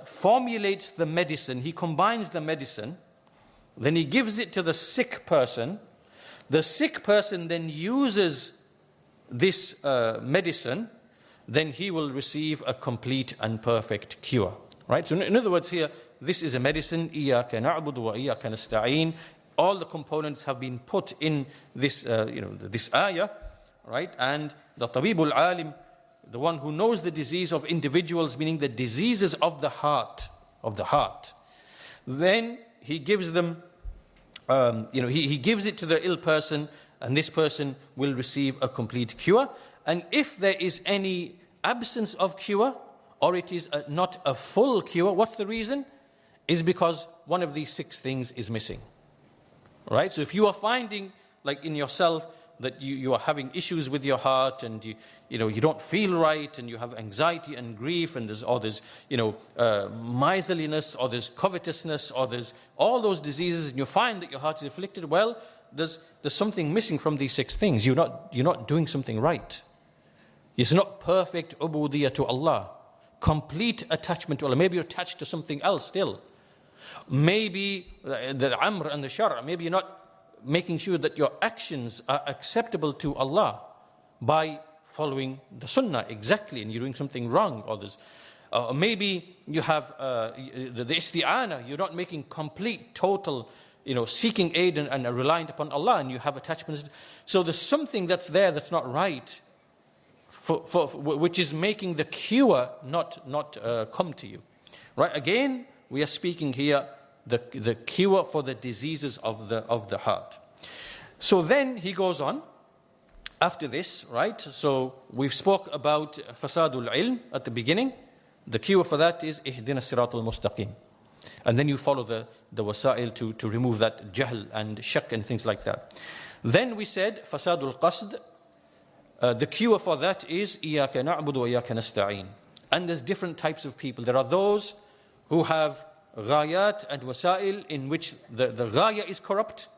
formulates the medicine, he combines the medicine, then he gives it to the sick person. The sick person then uses this medicine, then he will receive a complete and perfect cure. Right? So in other words here, this is a medicine, إِيَّاكَ نَعْبُدُ وَإِيَّاكَ نَسْتَعِينُ. All the components have been put in this, this ayah, right? And the tabibul alim, the one who knows the disease of individuals, meaning the diseases of the heart, then he gives them, he gives it to the ill person, and this person will receive a complete cure. And if there is any absence of cure, or it is not a full cure, what's the reason? Is because one of these 6 things is missing. Right? So if you are finding, like in yourself, that you are having issues with your heart, and you don't feel right, and you have anxiety and grief, and there's miserliness, or there's covetousness, or there's all those diseases, and you find that your heart is afflicted, well, there's something missing from these 6 things. You're not doing something right. It's not perfect ubudiyah to Allah, complete attachment to Allah. Maybe you're attached to something else still. Maybe the amr and the shara', maybe you're not making sure that your actions are acceptable to Allah by following the sunnah exactly, and you're doing something wrong. Or maybe you have the isti'ana, you're not making complete, total, seeking aid and reliant upon Allah, and you have attachments. So there's something that's there that's not right, which is making the cure not come to you. Right? Again, we are speaking here the cure for the diseases of the heart. So then he goes on after this, right? So we've spoke about fasadul ilm at the beginning. The cure for that is ihdina siratul mustaqim. And then you follow the wasail to remove that jahl and shak and things like that. Then we said fasadul qasd. The cure for that is إِيَّاكَ نَعْبُدُ وَإِيَّاكَ نَسْتَعِينُ. And there's different types of people. There are those who have ghayat and wasail, in which the ghaya is corrupt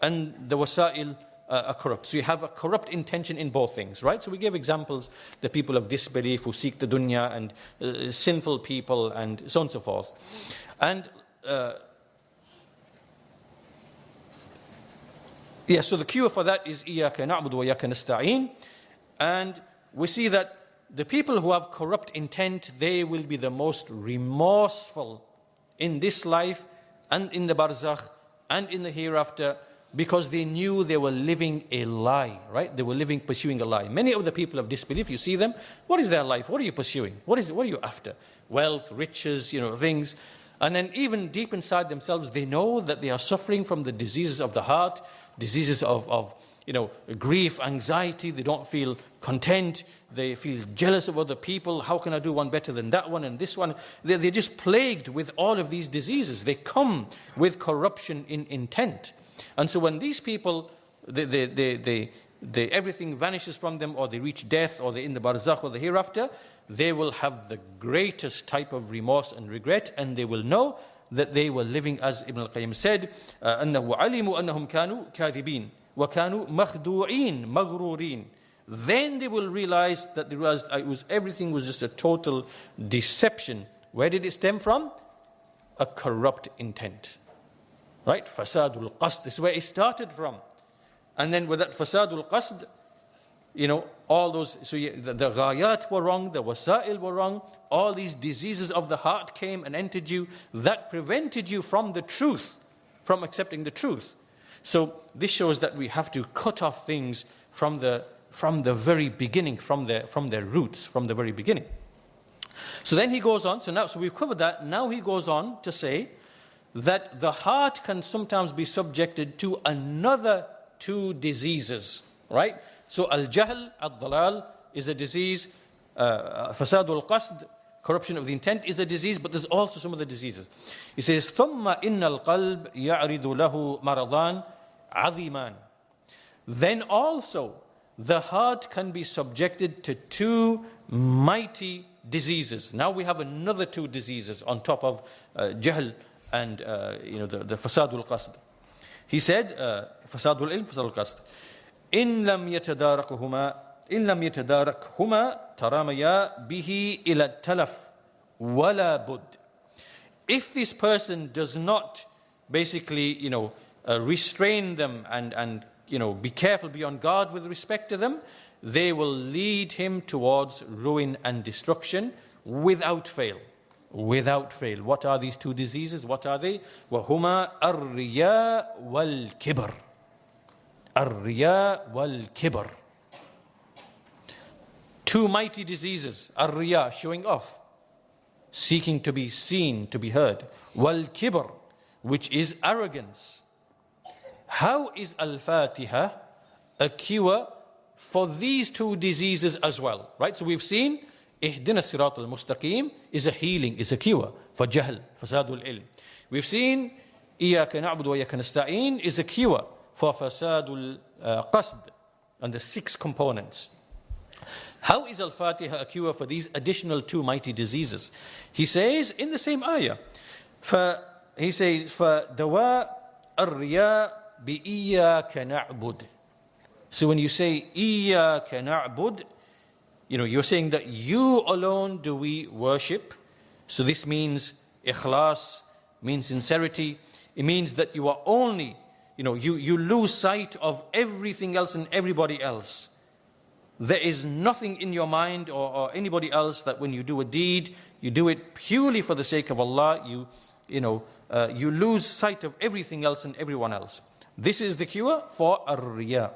and the wasail are corrupt. So you have a corrupt intention in both things, right? So we gave examples, the people of disbelief who seek the dunya, and sinful people, and so on and so forth. And so the cure for that is إِيَّاكَ نَعْبُدُ وَإِيَّاكَ نَسْتَعِينُ. And we see that the people who have corrupt intent, they will be the most remorseful in this life and in the barzakh and in the hereafter because they knew they were living a lie, right? They were pursuing a lie. Many of the people of disbelief, you see them, what is their life? What are you pursuing? What are you after? Wealth, riches, things. And then even deep inside themselves, they know that they are suffering from the diseases of the heart, diseases of grief, anxiety. They don't feel content. They feel jealous of other people. How can I do one better than that one and this one? They're just plagued with all of these diseases. They come with corruption in intent. And so when these people, everything vanishes from them, or they reach death, or they're in the barzakh or the hereafter, they will have the greatest type of remorse and regret, and they will know that they were living, as Ibn al-Qayyim said, أَنَّهُ عَلِمُوا أَنَّهُمْ كَانُوا كَاذِبِينَ وَكَانُوا مَخْدُوعِينَ مَغْرُورِينَ. Then they will realize that everything was just a total deception. Where did it stem from? A corrupt intent. Right? Fasadul qasd. This is where it started from. And then with that fasadul qasd, all those, the ghayat were wrong, the wasa'il were wrong, all these diseases of the heart came and entered you, that prevented you from the truth, from accepting the truth. So this shows that we have to cut off things from the very beginning, from their roots, from the very beginning. So then he goes on, so we've covered that, now he goes on to say that the heart can sometimes be subjected to another two diseases, right? So al-jahl, al-dalal is a disease, fasadul qasd, corruption of the intent is a disease, but there's also some other diseases. He says, ثُمَّ إِنَّ الْقَلْبِ يَعْرِضُ لَهُ مَرَضًا عَظِيمًا. Then also, the heart can be subjected to two mighty diseases. Now we have another two diseases on top of jahl and the fasadul qasd. He said, fasadul ilm, fasadul qasd. إن لم يتداركهما تراميا به إلى التلف ولا بد. If this person does not basically restrain them and be careful, be on guard with respect to them, they will lead him towards ruin and destruction without fail. Without fail. What are these two diseases? What are they? وَهُمَا الرِّيَاء وَالْكِبْرِ. Ar-riya wal-kibr. Two mighty diseases. Ar-riya, showing off, seeking to be seen, to be heard. Wal-kibr, which is arrogance. How is al-Fatiha a cure for these two diseases as well? Right? So we've seen Ihdina Sirat al-Mustaqim is a healing, is a cure for jahl, fasadul ilm. We've seen Iyaka na'budu wa iyaka nasta'in is a cure for fasadul qasd and the 6 components. How is al-Fatiha a cure for these additional two mighty diseases? He says in the same ayah, he says, فَدَوَاء الرِّيَاء بِإِيَّاكَ نَعْبُدْ. So when you say إِيَّاكَ نَعْبُدْ, you're saying that you alone do we worship. So this means ikhlas, means sincerity. It means that you are only you lose sight of everything else and everybody else. There is nothing in your mind or anybody else that when you do a deed, you do it purely for the sake of Allah. You lose sight of everything else and everyone else. This is the cure for ar-riya.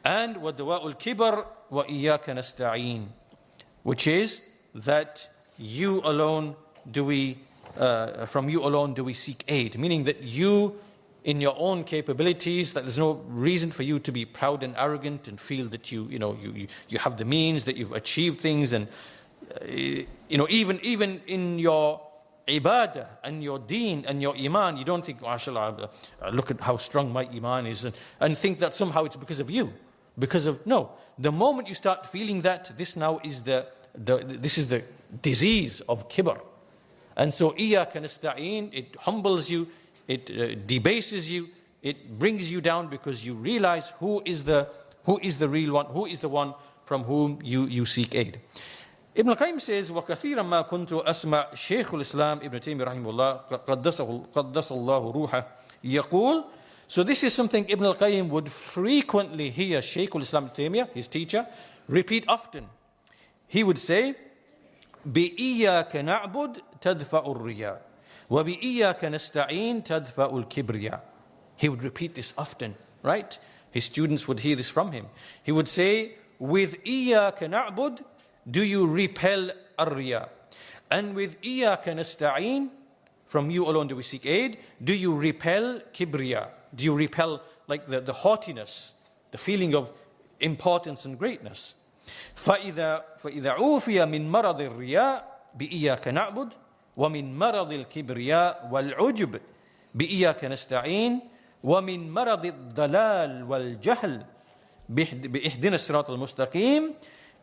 And وَدَوَاءُ الْكِبَرِ وَإِيَّاكَ نَسْتَعِينَ, which is that you alone do we, from you alone do we seek aid. Meaning that you, in your own capabilities, that there's no reason for you to be proud and arrogant and feel that you have the means, that you've achieved things, and even in your ibadah and your deen and your iman, you don't think, mashallah, look at how strong my iman is, and think that somehow it's because of you. No. The moment you start feeling that, this now is this is the disease of kibr. And so Iyaka nasta'in, it humbles you, it debases you, it brings you down, because you realize who is the real one, who is the one from whom you seek aid. Ibn al-Qayyim says, وَكَثِيرًا مَا كُنْتُ أَسْمَعْ شيخ الإسلام Ibn Taymiyyah رحمه الله قدس الله روحه يقول. So this is something Ibn al-Qayyim would frequently hear Shaykh al-Islam Ibn Taymiyyah, his teacher, repeat often. He would say, بِإِيَّاكَ نَعْبُدْ تَدْفَعُ الرِّيَاء وَبِإِيَّاكَ نَسْتَعِينَ تَدْفَعُ الْكِبْرِيَاء. He would repeat this often, right? His students would hear this from him. He would say, with Iyaka na'bud, do you repel ar-riya? And with Iyaka nasta'een, from you alone do we seek aid, do you repel kibriya? Do you repel like the haughtiness, the feeling of importance and greatness? فَإِذَا عُوفِيَ مِنْ مَرَضِ الرِّيَاءِ بِإِيَّاكَ نَعْبُدُ وَمِنْ مَرَضِ الْكِبْرِيَاءِ وَالْعُجْبِ بِإِيَّاكَ نَسْتَعِينُ وَمِنْ مَرَضِ الضَّلَالِ وَالْجَهْلِ بِإِهْدِنَا الصِّرَاطَ الْمُسْتَقِيمِ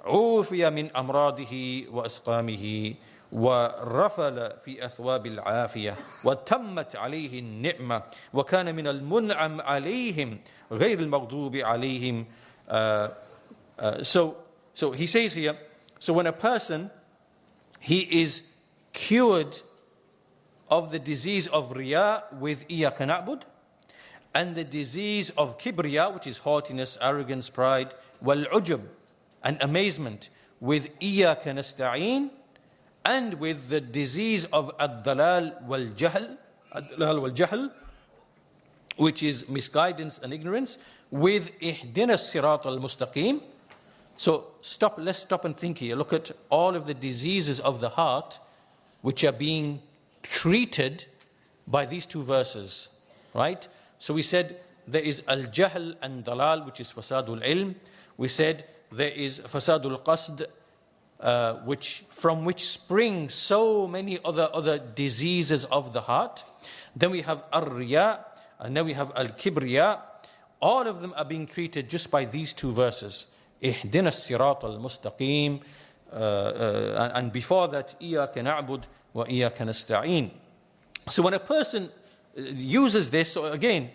عُوفِيَ مِنْ أَمْرَاضِهِ وَأَسْقَامِهِ ورفل في أثواب العافية وتمت عليه النعمة وكان من المنعم عليهم غير المغضوب عليهم. So he says here, so when a person, he is cured of the disease of riya with Iyaka na'bud, and the disease of kibriya, which is haughtiness, arrogance, pride, wal ujub, and amazement, with Iyaka nasta'een, and with the disease of ad-dalal wal-jahl, which is misguidance and ignorance, with ihdina as-sirat al-mustaqim. So let's stop and think here. Look at all of the diseases of the heart which are being treated by these two verses, right? So we said there is al-jahl and dalal, which is fasadul ilm. We said there is fasadul qasd, from which spring so many other diseases of the heart. Then we have ar-riya, and then we have al-kibriya. All of them are being treated just by these two verses. Ihdina as-sirat al-mustaqim, and before that, Iyaka na'bud wa Iyaka nasta'een. So when a person uses this, so again,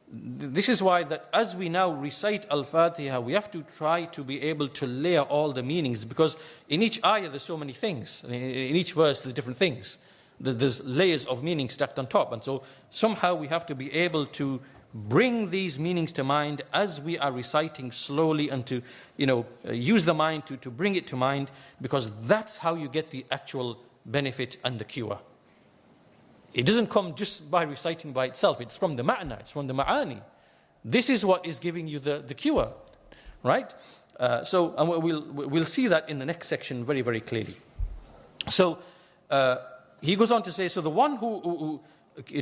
this is why that as we now recite Al-Fatiha, we have to try to be able to layer all the meanings, because in each ayah there's so many things. In each verse there's different things. There's layers of meaning stacked on top. And so somehow we have to be able to bring these meanings to mind as we are reciting slowly, and to use the mind to bring it to mind, because that's how you get the actual benefit and the cure. It doesn't come just by reciting by itself. It's from the ma'na, it's from the ma'ani. This is what is giving you the cure, right? And we'll see that in the next section very, very clearly. So he goes on to say, so the one who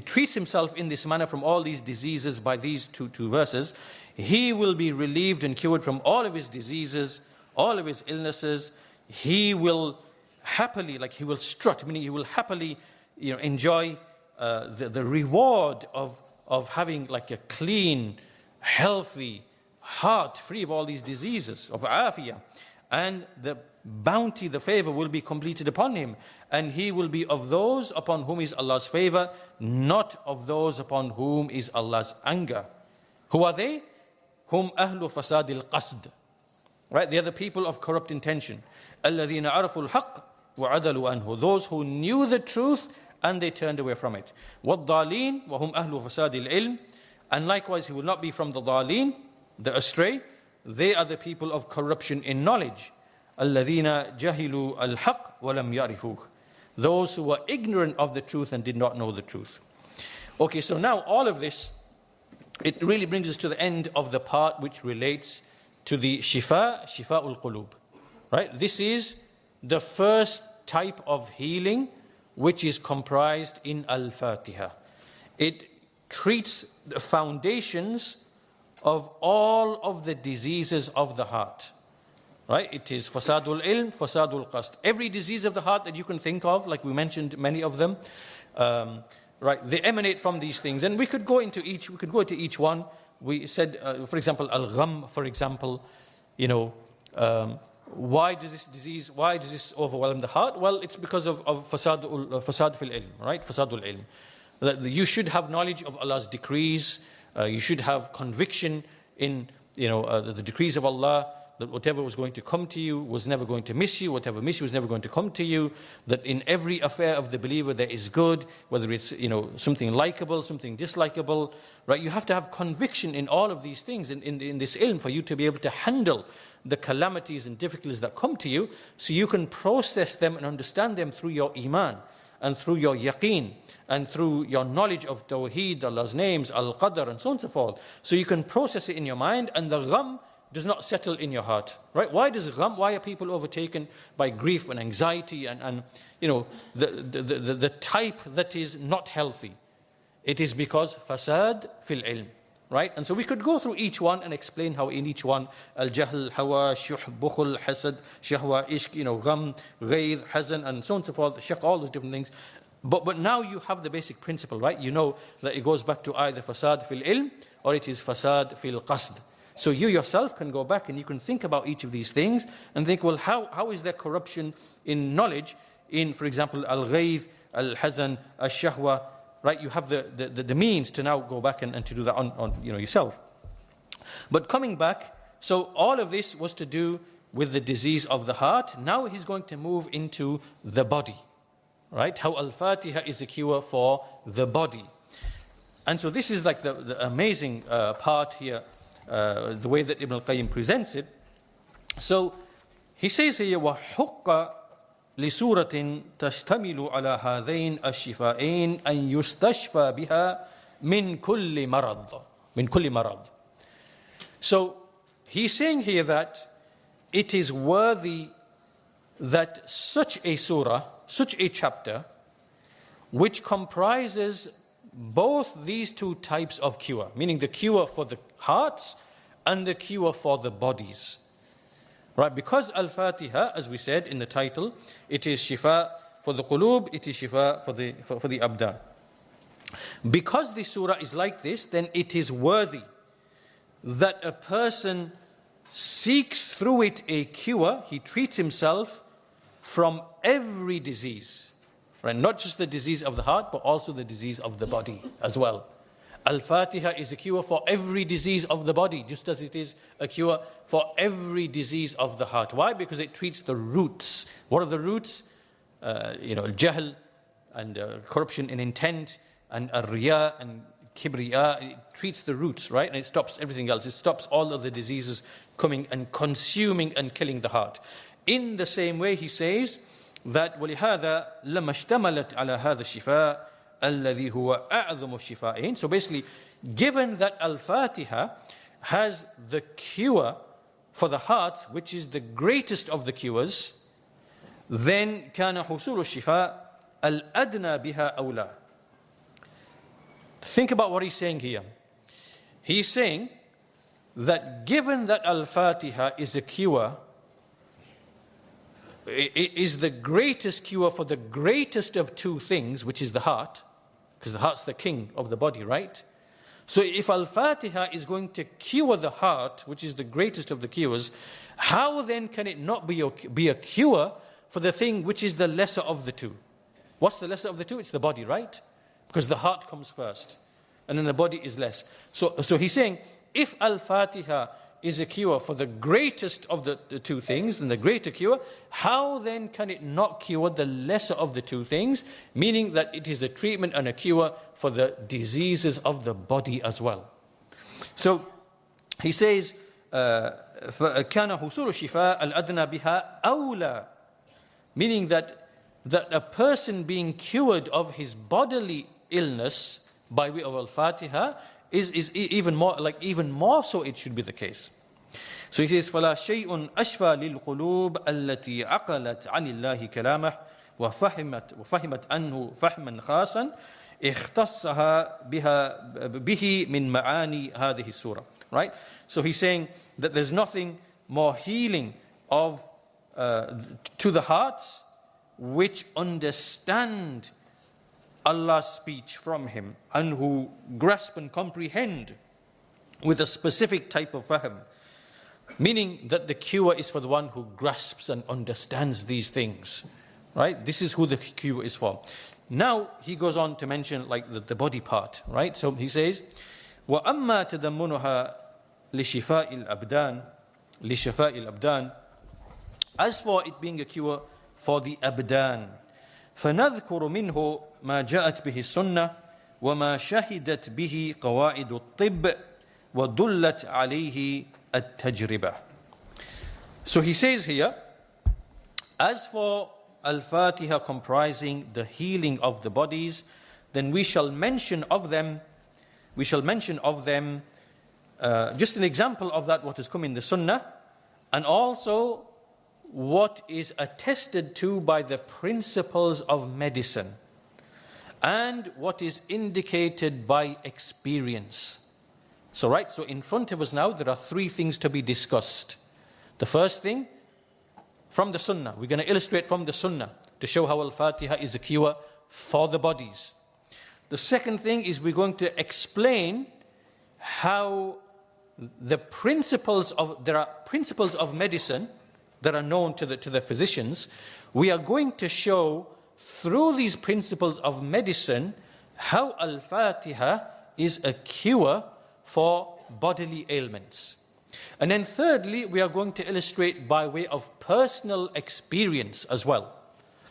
treats himself in this manner from all these diseases by these two verses, he will be relieved and cured from all of his diseases, all of his illnesses. He will happily, he will strut, meaning he will happily enjoy the reward of having a clean, healthy heart, free of all these diseases, of afiyah. And the bounty, the favor will be completed upon him. And he will be of those upon whom is Allah's favor, not of those upon whom is Allah's anger. Who are they? Hum ahlu fasadil qasd. Right? They are the people of corrupt intention. الَّذِينَ عَرَفُوا الْحَقِّ وَعَدَلُوا عَنْهُ. Those who knew the truth and they turned away from it. وَالضَّالِينَ وَهُمْ أَهْلُ فَسَادِ الْعِلْمِ. And likewise he will not be from the dhalin, the astray. They are the people of corruption in knowledge. الَّذِينَ جَهِلُوا الْحَقِّ وَلَمْ يَعْرِفُوهُ. Those who were ignorant of the truth and did not know the truth. Okay, so now all of this, it really brings us to the end of the part which relates to the shifa'ul qulub. Right? This is the first type of healing which is comprised in Al-Fatiha. It treats the foundations of all of the diseases of the heart. Right? It is fasadul ilm, fasadul qasd. Every disease of the heart that you can think of, like we mentioned many of them, right? They emanate from these things. And we could go into each one. We said, for example, al-gham, for example, why does this overwhelm the heart? Well, it's because of fasad fil ilm, right? Fasadul ilm. That you should have knowledge of Allah's decrees. You should have conviction in the decrees of Allah, that whatever was going to come to you was never going to miss you, whatever missed you was never going to come to you, that in every affair of the believer there is good, whether it's something likable, something dislikable, right? You have to have conviction in all of these things, in this ilm, for you to be able to handle the calamities and difficulties that come to you, so you can process them and understand them through your iman. and through your yaqeen, and through your knowledge of Tawheed, Allah's names, Al-Qadr, and so on and so forth. So you can process it in your mind, and the gham does not settle in your heart. Right? Why are people overtaken by grief and anxiety and the type that is not healthy? It is because fasad fil ilm. Right? And so we could go through each one and explain how in each one, al-jahl, hawa, shuh, bukhul, hasad, shahwa, ishq, gham, ghayr, hazan, and so on and so forth, shaq, all those different things. But now you have the basic principle, right? You know that it goes back to either fasad fil ilm or it is fasad fil qasd. So you yourself can go back and you can think about each of these things and think, well, how is there corruption in knowledge in, for example, al-ghayr, al-hazan, al-shahwa, right? You have the means to now go back and to do that on yourself. But coming back, so all of this was to do with the disease of the heart. Now he's going to move into the body, right? How Al-Fatiha is a cure for the body. And so this is like the amazing part here, the way that Ibn al-Qayyim presents it. So he says here, وَحُقَّ لسورة تشتمل على هذين الشفائين أن يستشفى بها من كل مرض. So he's saying here that it is worthy that such a surah, such a chapter, which comprises both these two types of cure, meaning the cure for the hearts and the cure for the bodies. Right, because Al-Fatiha, as we said in the title, it is shifa for the qulub, it is shifa for the abdan. Because the surah is like this, then it is worthy that a person seeks through it a cure. He treats himself from every disease, right? Not just the disease of the heart, but also the disease of the body as well. Al-Fatiha is a cure for every disease of the body, just as it is a cure for every disease of the heart. Why? Because it treats the roots. What are the roots? Jahl and corruption in intent, and riya and kibriya. It treats the roots, right? And it stops everything else. It stops all of the diseases coming and consuming and killing the heart. In the same way, he says that وَلِهَذَا لَمَا اشْتَمَلَتْ عَلَى هَذَا الشِّفَاء الَّذِي هُوَ أَعْظَمُ الشِّفَاءَيْنِ. So basically, given that Al-Fatiha has the cure for the heart, which is the greatest of the cures, then كان حصول الشفاء الأدنى بها أولى. Think about what he's saying here. He's saying that given that Al-Fatiha is a cure, it is the greatest cure for the greatest of two things, which is the heart, because the heart's the king of the body, right? So if Al-Fatiha is going to cure the heart, which is the greatest of the cures, how then can it not be a cure for the thing which is the lesser of the two? What's the lesser of the two? It's the body, right? Because the heart comes first, and then the body is less. So he's saying, if Al-Fatiha is a cure for the greatest of the two things, then the greater cure, how then can it not cure the lesser of the two things? Meaning that it is a treatment and a cure for the diseases of the body as well. So he says, كَانَ حُصُولُ الشِّفَاء الْأَدْنَى بِهَا أَوْلَى. Meaning that a person being cured of his bodily illness by way of Al-Fatiha is even more so it should be the case. So he says, فَلَا شَيْءٌ أَشْفَى لِلْقُلُوبِ الَّتِي عَقَلَتْ عَنِ اللَّهِ كَلَامَهُ وَفَهِمَتْ أَنْهُ فَهْمًا خَاصًا اختصها به من معاني هذه السورة. Right? So he's saying that there's nothing more healing to the hearts which understand Allah's speech from Him and who grasp and comprehend with a specific type of fahm. Meaning that the cure is for the one who grasps and understands these things. Right? This is who the cure is for. Now he goes on to mention like the body part. Right? So he says, وَأَمَّا تَدَمُّنُهَا لِشِفَاءِ الْأَبْدَانِ. As for it being a cure for the abdan, فَنَذْكُرُ مِنْهُ مَا جَاءَتْ بِهِ السُنَّةِ وَمَا شَهِدَتْ بِهِ قَوَاعِدُ الطِّبِّ وَدُلَّتْ عَلَيْهِ التَّجْرِبَةِ. So he says here, as for al-Fatiha comprising the healing of the bodies, then we shall mention of them just an example of that, what has come in the Sunnah, and also what is attested to by the principles of medicine, and what is indicated by experience. So in front of us now, there are three things to be discussed. The first thing, from the Sunnah. We're going to illustrate from the Sunnah to show how Al-Fatiha is a cure for the bodies. The second thing is we're going to explain how there are principles of medicine that are known to the physicians. We are going to show through these principles of medicine how Al-Fatiha is a cure for bodily ailments. And then thirdly, we are going to illustrate by way of personal experience as well.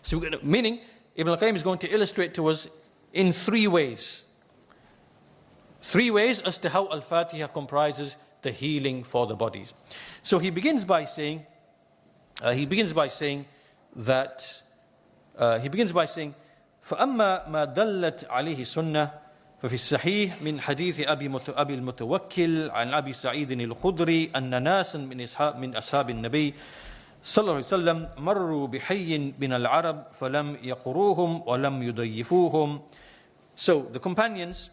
So meaning, Ibn al-Qayyim is going to illustrate to us in three ways. Three ways as to how Al-Fatiha comprises the healing for the bodies. So he begins by saying that فَأَمَّا مَا دَلَّتْ عَلَيْهِ السُنَّةِ ففي الصحيح من حديث أبي المتوكل عن أبي سعيد الخدري أن ناسا من أصحاب النبي صلى الله عليه وسلم مروا بحي من العرب فلم يقروهم ولم يضيفوهم. So the companions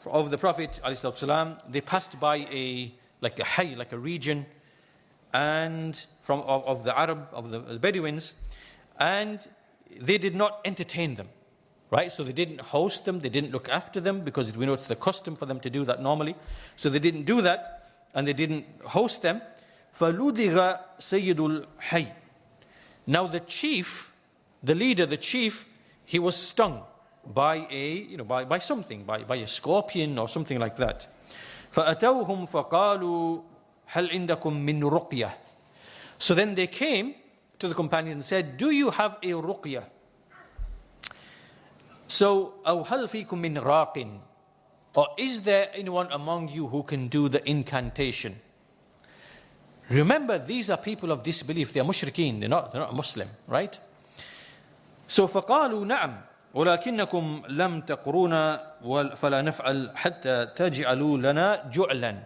of the Prophet ﷺ, they passed by a hayy, like a region, and of the Arab, of the Bedouins, and they did not entertain them. Right, so they didn't host them, they didn't look after them, because we know it's the custom for them to do that normally. So they didn't do that, and they didn't host them. فَلُدِغَ سَيِّدُ الْحَيِّ. Now the chief, the leader, the chief, he was stung by by something, by a scorpion or something like that. فَأَتَوْهُمْ فَقَالُوا هَلْ عِنْدَكُمْ مِنْ رُقْيَةٍ. So then they came to the companion and said, do you have a ruqyah? So, أَوْ هَلْ فِيكُم مِّن رَاقٍ. Or is there anyone among you who can do the incantation? Remember, these are people of disbelief. They are mushrikeen. They're not Muslim, right? So, فَقَالُوا نَعَمْ وَلَكِنَّكُمْ لَمْ تَقْرُونَا فَلَا نَفْعَلْ حَتَّى تَجْعَلُوا لَنَا جُعْلًا.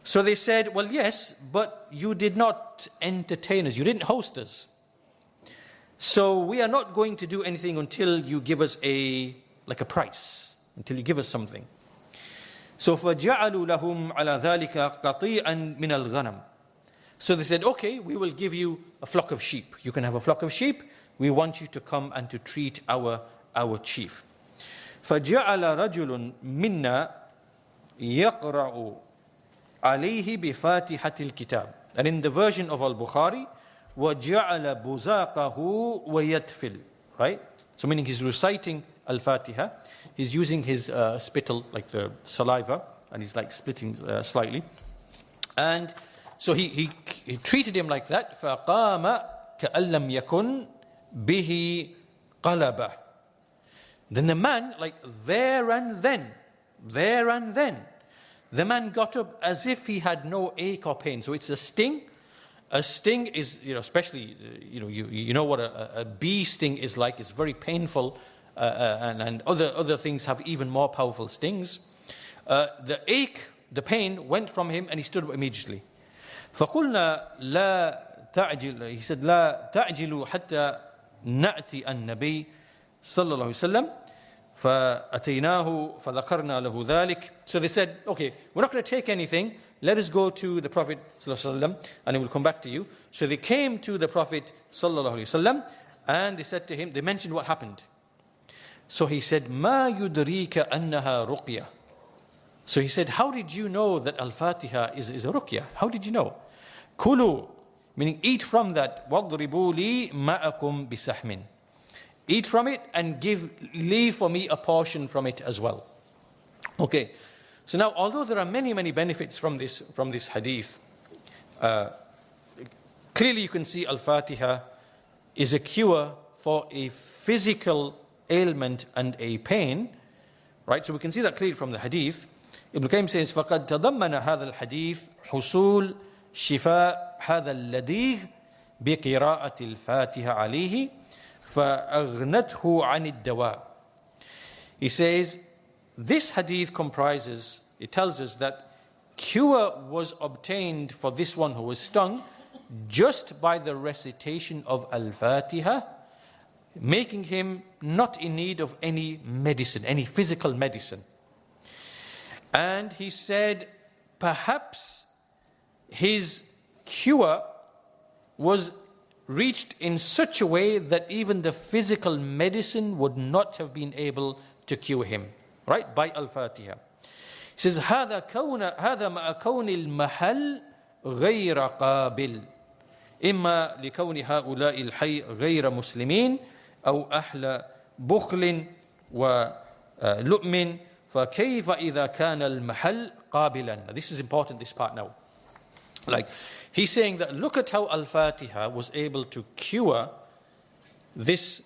So they said, well, yes, but you did not entertain us. You didn't host us. So we are not going to do anything until you give us a price, until you give us something. So فَجَعَلُوا لَهُمْ عَلَى ذَلِكَ قَطِيعًا مِنَ الْغَنَمِ. So they said, okay, we will give you a flock of sheep. You can have a flock of sheep. We want you to come and to treat our chief. فَجَعَلَ رَجُلٌ مِنَّا يَقْرَأُ عَلَيْهِ بِفَاتِحَةِ الْكِتَابِ. And in the version of Al-Bukhari, وَجَعَلَ بُزَاقَهُ وَيَتْفِلْ. Right? So meaning he's reciting Al-Fatiha. He's using his spittle, like the saliva, and he's like splitting slightly. And so he treated him like that. فَقَامَ كَأَلَّمْ يَكُنْ بِهِ قَلَبَهُ. Then the man, like there and then, the man got up as if he had no ache or pain. So it's a sting. A sting is, especially, you know what a bee sting is like. It's very painful, and other things have even more powerful stings. The ache, the pain went from him, and he stood up immediately. فَقُلْنَا لَا تَعْجِلُ. He said, لَا تَعْجِلُوا حَتَّى نَأْتِي النَّبِيِّ صلى الله عليه وسلم فَأَتَيْنَاهُ فَذَكَرْنَا لَهُ ذَلِكَ. So they said, okay, we're not going to take anything. Let us go to the Prophet ﷺ, and he will come back to you. So they came to the Prophet ﷺ, and they said to him, they mentioned what happened. So he said, مَا يُدْرِيكَ أَنَّهَا رُقْيَةٌ. So he said, how did you know that Al-Fatiha is a ruqyah? How did you know? Kulu, meaning eat from that. وَضْرِبُوا لِي مَأَكُمْ بِسَحْمٍ. Eat from it and leave for me a portion from it as well. Okay. So now, although there are many, many benefits from this hadith, clearly you can see Al-Fatiha is a cure for a physical ailment and a pain, right? So we can see that clearly from the hadith. Ibn al-Qayyim says, فَقَدْ تَضَمَّنَ هَذَا الْحَدِيث حُصُولِ شِفَاء هَذَا الَّذِيغ بقراءة الفاتحة عليه فأغنته عن الدواء. He says, this hadith comprises, it tells us that cure was obtained for this one who was stung just by the recitation of Al-Fatiha, making him not in need of any medicine, any physical medicine. And he said, perhaps his cure was reached in such a way that even the physical medicine would not have been able to cure him, right? By Al-Fatiha. He says, هذا مع كون المحل غير قابل إما لكون هؤلاء الحي غير مسلمين أو أهل بخل ولؤم فكيف إذا كان المحل قابلا. This is important, this part now. Like, he's saying that look at how Al-Fatiha was able to cure this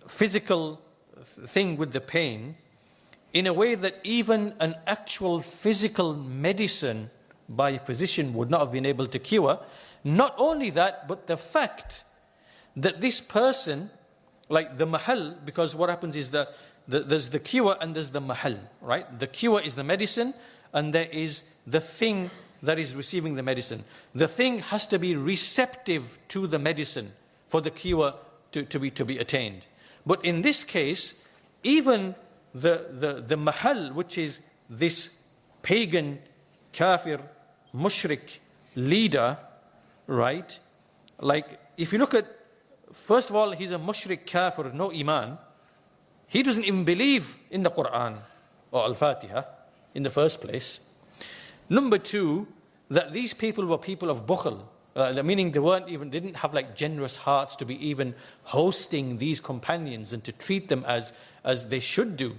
physical thing with the pain in a way that even an actual physical medicine by a physician would not have been able to cure. Not only that, but the fact that this person, like the mahal, because what happens is that there's the cure and there's the mahal, right? The cure is the medicine and there is the thing that is receiving the medicine. The thing has to be receptive to the medicine for the cure to be attained. But in this case, even the mahal, which is this pagan, kafir, mushrik leader, right? Like, if you look at, first of all, he's a mushrik kafir, no iman. He doesn't even believe in the Quran or Al-Fatiha in the first place. Number two, that these people were people of bukhl, meaning they didn't have like generous hearts to be even hosting these companions and to treat them as they should do,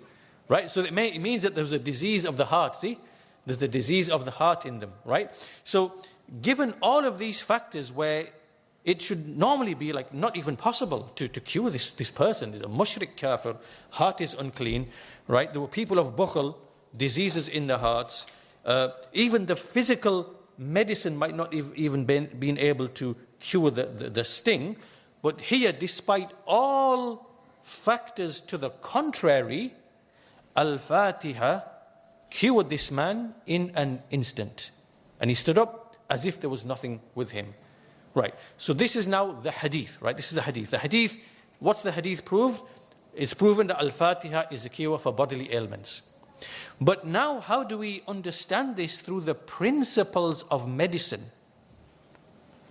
right? So it means that there's a disease of the heart. See, there's a disease of the heart in them, right? So given all of these factors, where it should normally be like not even possible to cure this person, is a mushrik kafir, heart is unclean, right? There were people of bukhl, diseases in their hearts. Even the physical medicine might not even been able to cure the sting. But here, despite all factors to the contrary, Al-Fatiha cured this man in an instant. And he stood up as if there was nothing with him. Right. So this is now the hadith, right? This is the hadith. The hadith, what's the hadith prove? It's proven that Al-Fatiha is a cure for bodily ailments. But now, how do we understand this through the principles of medicine?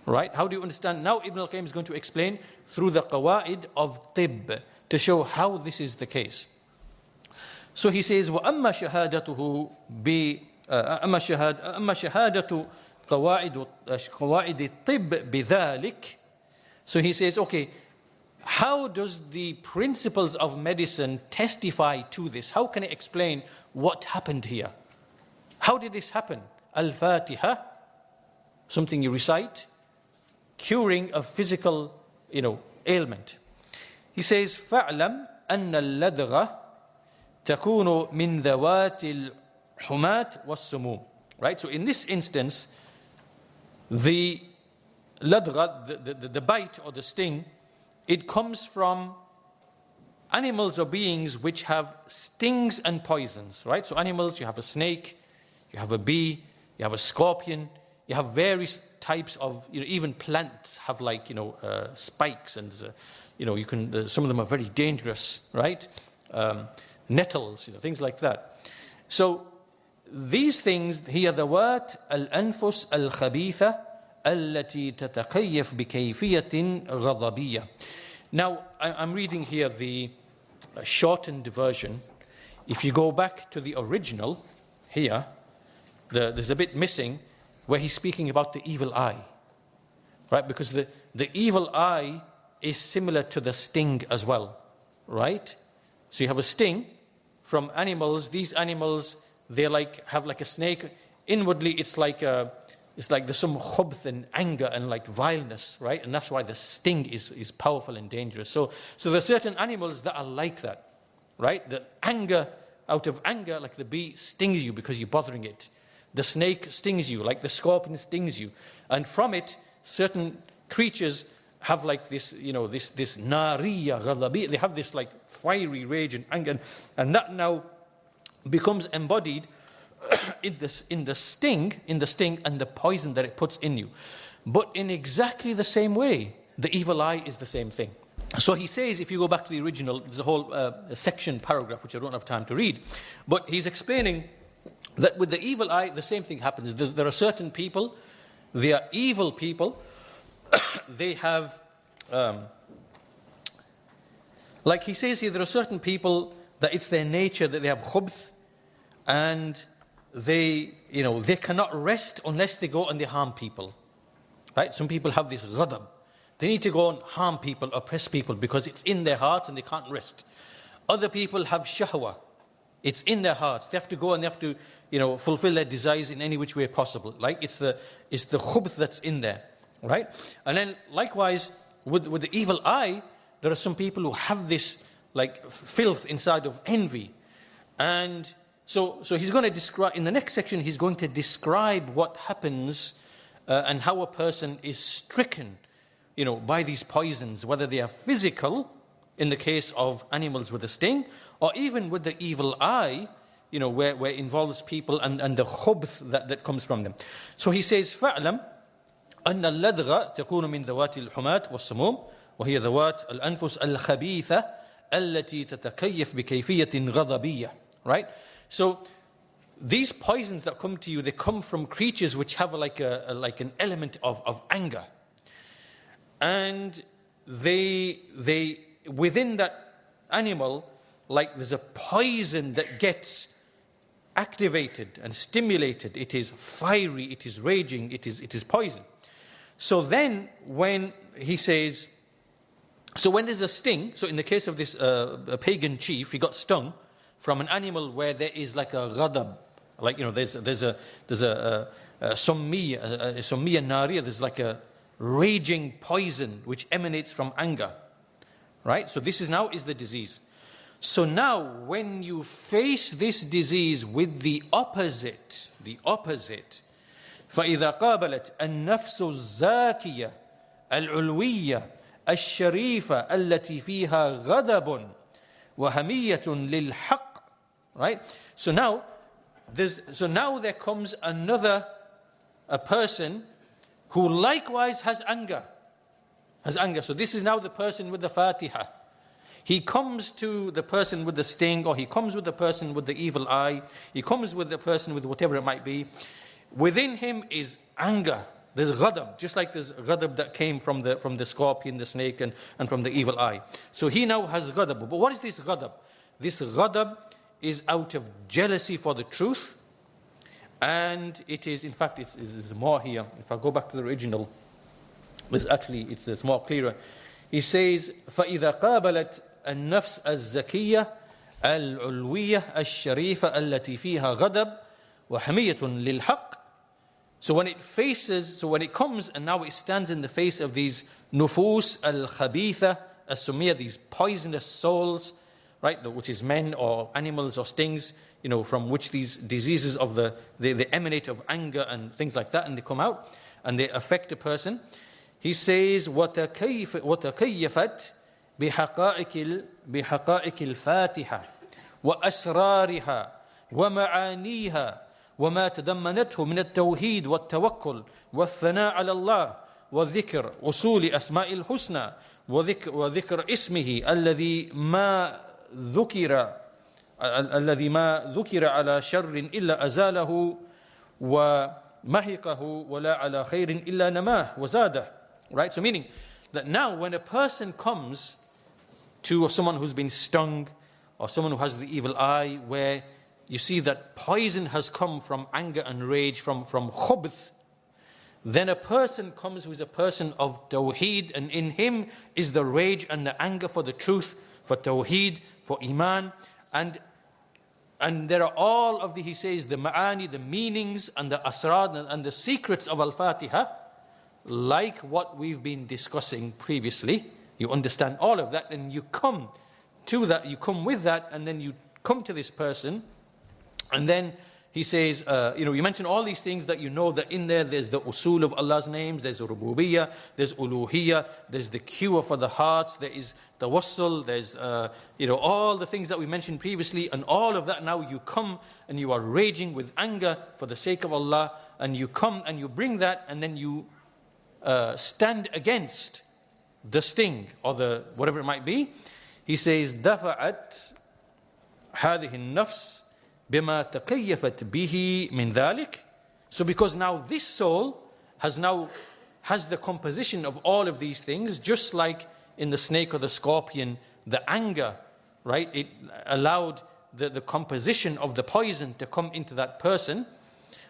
Right? How do you understand? Now Ibn al-Qayyim is going to explain through the qawaid of tibb to show how this is the case. So he says, وَأَمَّا شَهَادَتُهُ أَمَّا شَهَادَةُ قواعد الطب بذلك. So he says, okay, how does the principles of medicine testify to this? How can it explain what happened here? How did this happen? Al-Fatiha, something you recite, curing a physical, ailment. He says, فَاعْلَمْ أَنَّ اللَّدْغَ تَكُونُ مِنْ ذَوَاتِ الْحُمَاتِ وَالسُّمُومِ. Right? So in this instance, the ladgha, the bite or the sting, it comes from animals or beings which have stings and poisons, right? So animals, you have a snake, you have a bee, you have a scorpion, you have various types of, even plants have like, spikes and, you can, some of them are very dangerous, right? Nettles, things like that. So these things, هي ذوات الأنفس الخبيثة التي تتكيف بكيفية غضبية. Now, I'm reading here the shortened version. If you go back to the original, here, there's a bit missing where he's speaking about the evil eye. Right? Because the evil eye is similar to the sting as well. Right? So you have a sting from animals. These animals, they have like a snake. Inwardly, it's like there's some khubth and anger and like vileness, right? And that's why the sting is powerful and dangerous. So there are certain animals that are like that, right? The anger, out of anger, like the bee stings you because you're bothering it. The snake stings you, like the scorpion stings you. And from it, certain creatures have like this, this nariya ghadabi, they have this like fiery rage and anger, and that now becomes embodied in the sting and the poison that it puts in you. But in exactly the same way, the evil eye is the same thing. So he says, if you go back to the original, there's a whole section, paragraph, which I don't have time to read, but he's explaining that with the evil eye, the same thing happens. There are certain people, they are evil people, they have, like he says here, there are certain people that it's their nature that they have khubth, and they cannot rest unless they go and they harm people. Right? Some people have this ghadab. They need to go and harm people, oppress people, because it's in their hearts and they can't rest. Other people have shahwa. It's in their hearts. They have to go and they have to, fulfill their desires in any which way possible. Like it's the khubth that's in there, right? And then likewise with the evil eye, there are some people who have this like filth inside of envy, and so he's going to describe in the next section. He's going to describe what happens and how a person is stricken, by these poisons, whether they are physical, in the case of animals with a sting, or even with the evil eye, where it involves people and the khubth that comes from them. So he says, فَعْلَمْ أَنَّ اللَّدْغَ تَكُونُ مِنْ ذَوَاتِ الْحُمَاةِ وَالسَّمُومِ وَهِيَ ذَوَاتِ الْأَنفُسِ الْخَبِيثَةِ الَّتِي تَتَكَيَّفْ بِكَيْفِيَّةٍ غَضَبِيَّةٍ. Right? So these poisons that come to you, they come from creatures which have like an element of anger. And they within that animal, like there's a poison that gets activated and stimulated. It is fiery, it is raging, it is poison. So then when he says, so when there's a sting, so in the case of this pagan chief, he got stung from an animal where there is like a ghadab, like there's a summiya nariya, there's like a raging poison which emanates from anger, right? So this is the disease. So now when you face this disease with the opposite, فَإِذَا قَابَلَتْ النَّفْسُ الزَّاكِيَةِ الْعُلْوِيَّةِ الشَّرِيفَةِ الَّتِي فِيهَا غَضَبٌ وَهَمِيَّةٌ لِلْحَقِّ. Right? So now there comes a person who likewise has anger. So this is now the person with the Fatiha. He comes to the person with the sting, or he comes with the person with the evil eye, he comes with the person with whatever it might be. Within him is anger. There's ghadab, just like there's ghadab that came from the scorpion, the snake, and from the evil eye. So he now has ghadab. But what is this ghadab? This ghadab is out of jealousy for the truth. And it is, in fact, it's more here. If I go back to the original, it's more clearer. He says, فَإِذَا قَابَلَتْ النَّفْسَ الزَّكِيَّةِ الْعُلْوِيَّةِ الشَّرِيفَةِ الَّتِي فِيهَا غَضَبٌ وَحَمِيَّةٌ لِلْحَقِّ. So when it comes and now it stands in the face of these nufus al-khabitha as-sumiyya, these poisonous souls, right, which is men or animals or stings, from which these diseases they emanate of anger and things like that, and they come out and they affect a person. He says, وَتَكَيَّفَتْ بِحَقَائِكِ الْفَاتِحَةِ وَأَسْرَارِهَا وَمَعَانِيهَا وما تضمنته من التوحيد والتوكل والثناء على الله وذكر أصول أسماء الحسنى وذكر اسمه الذي ما ذكر على شر إلا أزاله ومحقه ولا على خير إلا نماه وزاده. Right? So meaning that now when a person comes to someone who's been stung or someone who has the evil eye, where you see that poison has come from anger and rage, from khubth, then a person comes who is a person of tawheed, and in him is the rage and the anger for the truth, for tawheed, for iman, and there are all of he says, the ma'ani, the meanings, and the asrar, and the secrets of al-Fatiha, like what we've been discussing previously. You understand all of that, and you come to that, you come with that, and then you come to this person. And then he says, you mention all these things that you know that in there's the usul of Allah's names, there's rububiyyah, there's uluhiyyah, there's the cure for the hearts, there is tawassul, there's, all the things that we mentioned previously, and all of that now you come and you are raging with anger for the sake of Allah, and you come and you bring that, and then you stand against the sting or the whatever it might be. He says, دفعت هذه النفس بما تكيفت به من ذلك. So because now this soul has the composition of all of these things, just like in the snake or the scorpion, the anger, right? It allowed the composition of the poison to come into that person.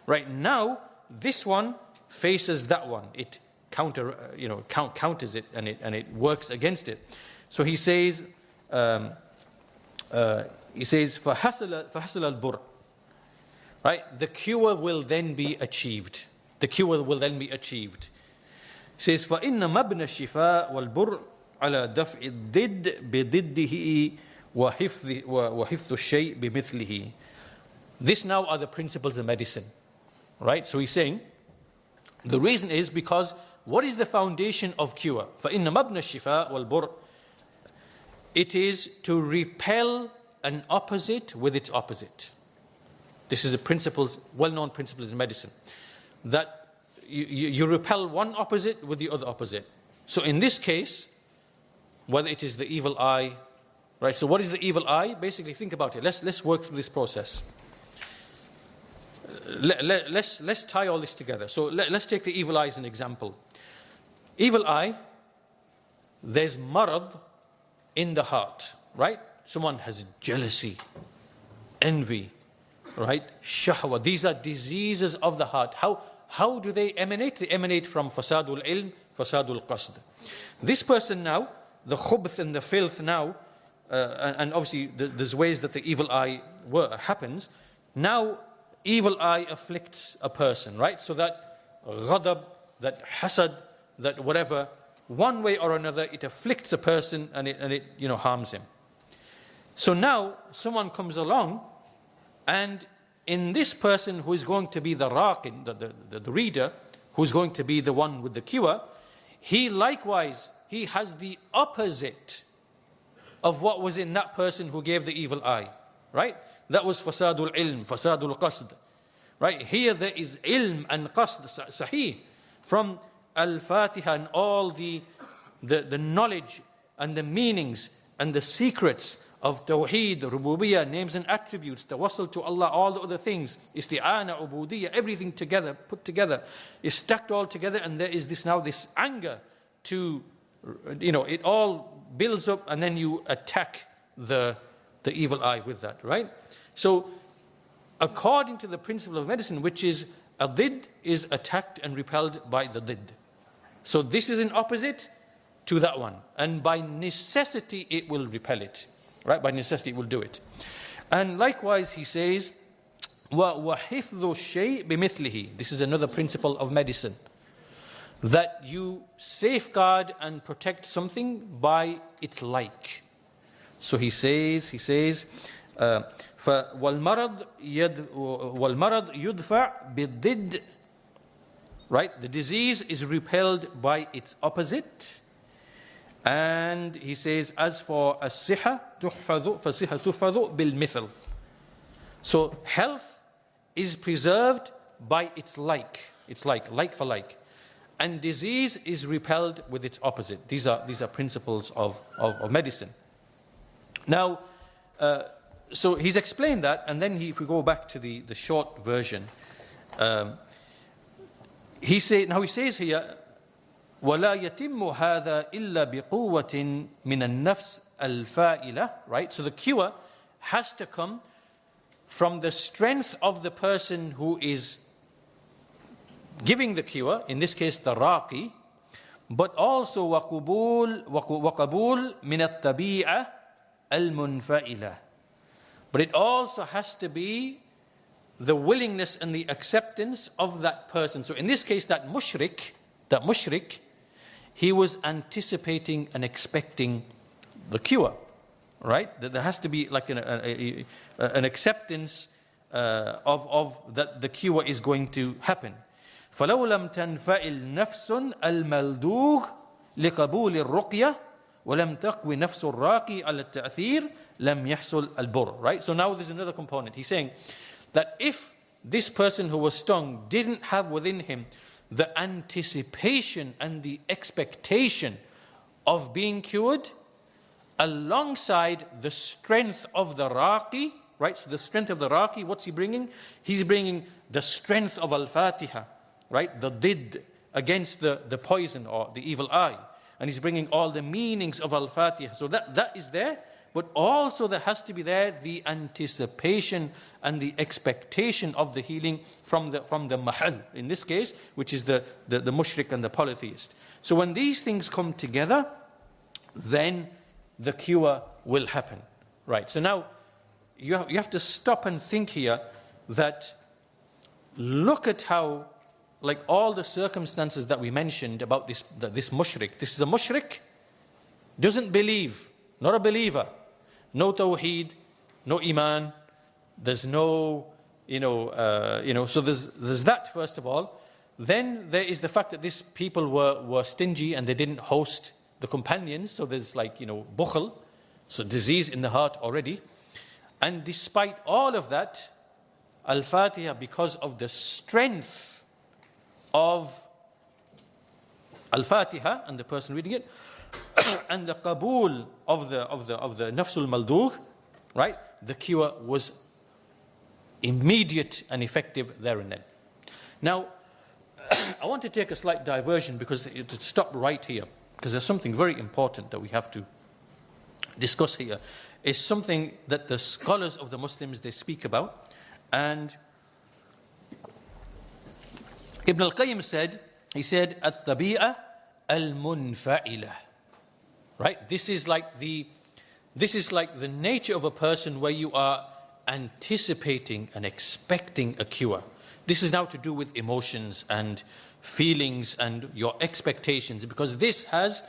Right now, this one faces that one. It counters it, and it works against it. So he says, فَحَسَلَ الْبُرْء. Right? The cure will then be achieved. The cure will then be achieved. He says, فَإِنَّ مَبْنَ الشِّفَاء وَالْبُرْء على دفع الضد بضده وحفظ الشيء بمثله. This now are the principles of medicine. Right? So he's saying, the reason is because what is the foundation of cure? فَإِنَّ مَبْنَ الشِّفَاء وَالْبُرْء. It is to repel an opposite with its opposite. This is a principle, well-known principles in medicine. That you repel one opposite with the other opposite. So in this case, whether it is the evil eye, right? So what is the evil eye? Basically, think about it. Let's work through this process. Let's tie all this together. So let's take the evil eye as an example. Evil eye, there's marad in the heart, right? Someone has jealousy, envy, right? Shahwa. These are diseases of the heart. How do they emanate? They emanate from fasadul ilm, fasadul qasd. This person now, the khubth and the filth now, and obviously there's ways that the evil eye happens. Now, evil eye afflicts a person, right? So that ghadab, that hasad, that whatever, one way or another, it afflicts a person and it harms him. So now someone comes along, and in this person who is going to be the raqin, the reader, who's going to be the one with the cure, he likewise, he has the opposite of what was in that person who gave the evil eye, right? That was fasadul ilm, fasadul qasd, right? Here there is ilm and qasd sahih from al-Fatiha and all the knowledge and the meanings and the secrets of Tawheed, Rububiyyah, names and attributes, tawassul to Allah, all the other things, isti'ana, ubudiyyah, everything together, put together, is stacked all together, and there is this anger to, it all builds up, and then you attack the evil eye with that, right? So, according to the principle of medicine, which is a did is attacked and repelled by the did. So this is an opposite to that one, and by necessity it will repel it. Right? By necessity, it will do it. And likewise, he says, وَحِفْظُ الشَّيْء بِمِثْلِهِ. This is another principle of medicine. That you safeguard and protect something by its like. So he says, وَالْمَرَضْ يُدْفَعْ بِالضِّدِّ. Right? The disease is repelled by its opposite. And he says, as for as-siha tuhfadhu, fasiha tuhfadhu bil-mithl. So health is preserved by its like. It's like for like. And disease is repelled with its opposite. These are principles of medicine. Now, so he's explained that, and then if we go back to the short version, he says here, وَلَا يَتِمُّ هَذَا إِلَّا بِقُوَّةٍ مِنَ النَّفْسِ الْفَائِلَةِ. Right? So the cure has to come from the strength of the person who is giving the cure, in this case the raqi, but also وَقَبُولْ مِنَ الطَّبِيعَةِ الْمُنْفَئِلَةِ. But it also has to be the willingness and the acceptance of that person. So in this case, that mushrik, he was anticipating and expecting the cure, right? That there has to be like an acceptance that the cure is going to happen. فَلَوْ لَمْ تَنْفَعِ النَّفْسٌ الْمَلْدُوغ لِقَبُولِ الرُّقْيَةِ وَلَمْ تَقْوِ نَفْسُ الرَّاقِي عَلَى التَّأْثِيرِ لَمْ يَحْصُلْ الْبُرْ. Right? So now there's another component. He's saying that if this person who was stung didn't have within him the anticipation and the expectation of being cured, alongside the strength of the raqi, right? So the strength of the raqi, what's he bringing? He's bringing the strength of al-Fatiha, right? The did against the poison or the evil eye. And he's bringing all the meanings of al-Fatiha. So that is there. But also there has to be there the anticipation and the expectation of the healing from the mahal, in this case, which is the mushrik and the polytheist. So when these things come together, then the cure will happen. Right. So now you have to stop and think here that look at how, like all the circumstances that we mentioned about this mushrik. This is a mushrik, doesn't believe, not a believer. No tawheed, no iman. There's no, so there's that first of all. Then there is the fact that these people were stingy and they didn't host the companions. So there's bukhl, so disease in the heart already. And despite all of that, Al-Fatiha, because of the strength of Al-Fatiha and the person reading it, and the qabul of the nafsul maldugh, right? The cure was immediate and effective there and then. Now, I want to take a slight diversion to stop right here, because there's something very important that we have to discuss here. It's something that the scholars of the Muslims, they speak about. And Ibn al-Qayyim said, at-tabi'a al-munfa'ila. Right? This is like the nature of a person where you are anticipating and expecting a cure. This is now to do with emotions and feelings and your expectations, because this has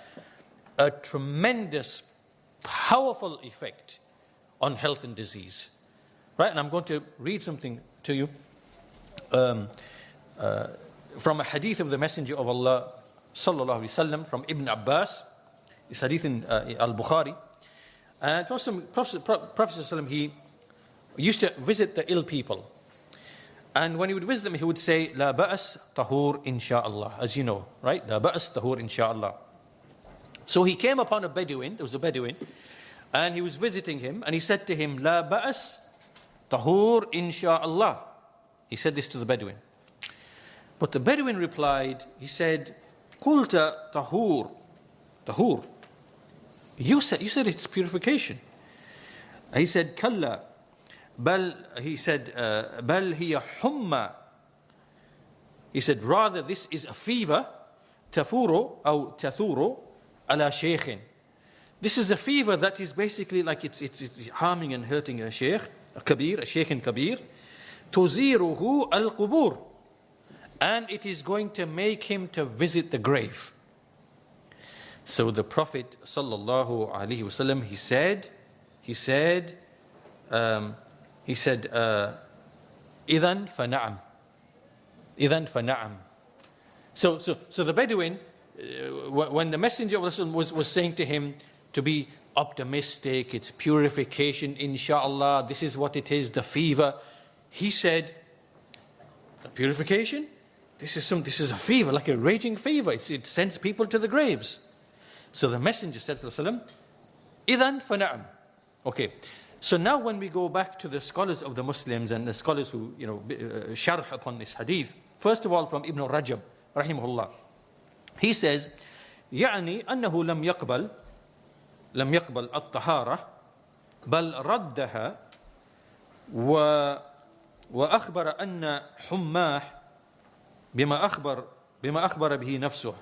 a tremendous, powerful effect on health and disease. Right? And I'm going to read something to you from a hadith of the Messenger of Allah sallallahu alaihi wasallam from Ibn Abbas. This hadith in al-Bukhari. And Prophet he used to visit the ill people. And when he would visit them, he would say, La ba'as tahur insha'Allah. As you know, right? La ba'as tahur insha'Allah. So he came upon a Bedouin, there was a Bedouin, and he was visiting him, and he said to him, La ba'as tahur insha'Allah. He said this to the Bedouin. But the Bedouin replied, he said, Qulta tahur. Tahur. You said it's purification. He said, Kalla. He said, Bal hiya humma. He said, rather this is a fever. Tafuru or tathuru ala shaykhin. This is a fever that is basically like it's harming and hurting a shaykh, a kabir, a shaykhin kabir. Tuziruhu al-qubur. And it is going to make him to visit the grave. So the Prophet sallallahu alaihi wasallam, he said, Idhan fana'am. Idhan fana'am. So the Bedouin, when the Messenger of Allah was saying to him to be optimistic, it's purification, inshallah, this is what it is, the fever. He said, purification? This is a fever, like a raging fever. It sends people to the graves. So the Messenger said to Rasulullah, Idhan fana'am. Okay. So now when we go back to the scholars of the Muslims and the scholars who, sharh upon this hadith, first of all from Ibn Rajab, rahimahullah, he says, يعني أنه لم يقبل الطهارة بل ردها وأخبر أن حماه بما أخبر به نفسه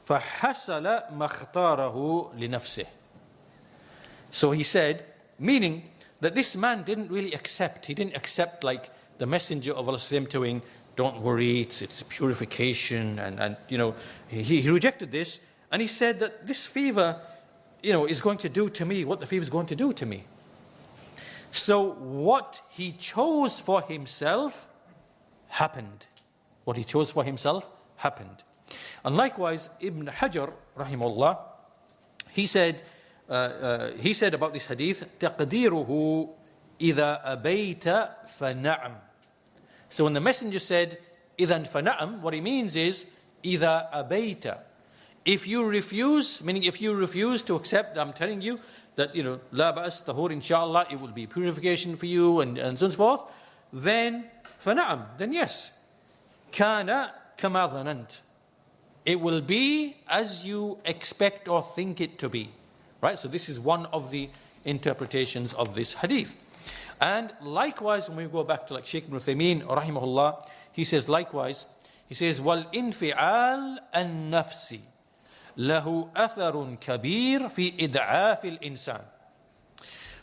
فحصل ما اختاره لنفسه. So he said, meaning that this man didn't really accept. He didn't accept like the Messenger of Allah saying, don't worry, it's purification, and he rejected this, and he said that this fever, is going to do to me what the fever is going to do to me. So what he chose for himself happened. What he chose for himself happened. And likewise, Ibn Hajar, rahimahullah, he said about this hadith, تَقْدِيرُهُ إِذَا أَبَيْتَ فَنَعَمْ. So when the messenger said, إِذَا فَنَعَمْ, what he means is, إِذَا أَبَيْتَ. If you refuse, meaning if you refuse to accept, I'm telling you, that, la ba'as tahur, inshallah, it will be purification for you, and so forth, then, فَنَعَمْ, then yes. كَانَ كَمَا ظَنَنْتَ. It will be as you expect or think it to be. Right? So this is one of the interpretations of this hadith. And likewise, when we go back to like Shaykh ibn Uthaymeen, rahimahullah, he says likewise, he says, وَالْإِنْفِعَالِ النَّفْسِ لَهُ أَثَرٌ كَبِيرٌ فِي إِدْعَافِ الْإِنسَانِ.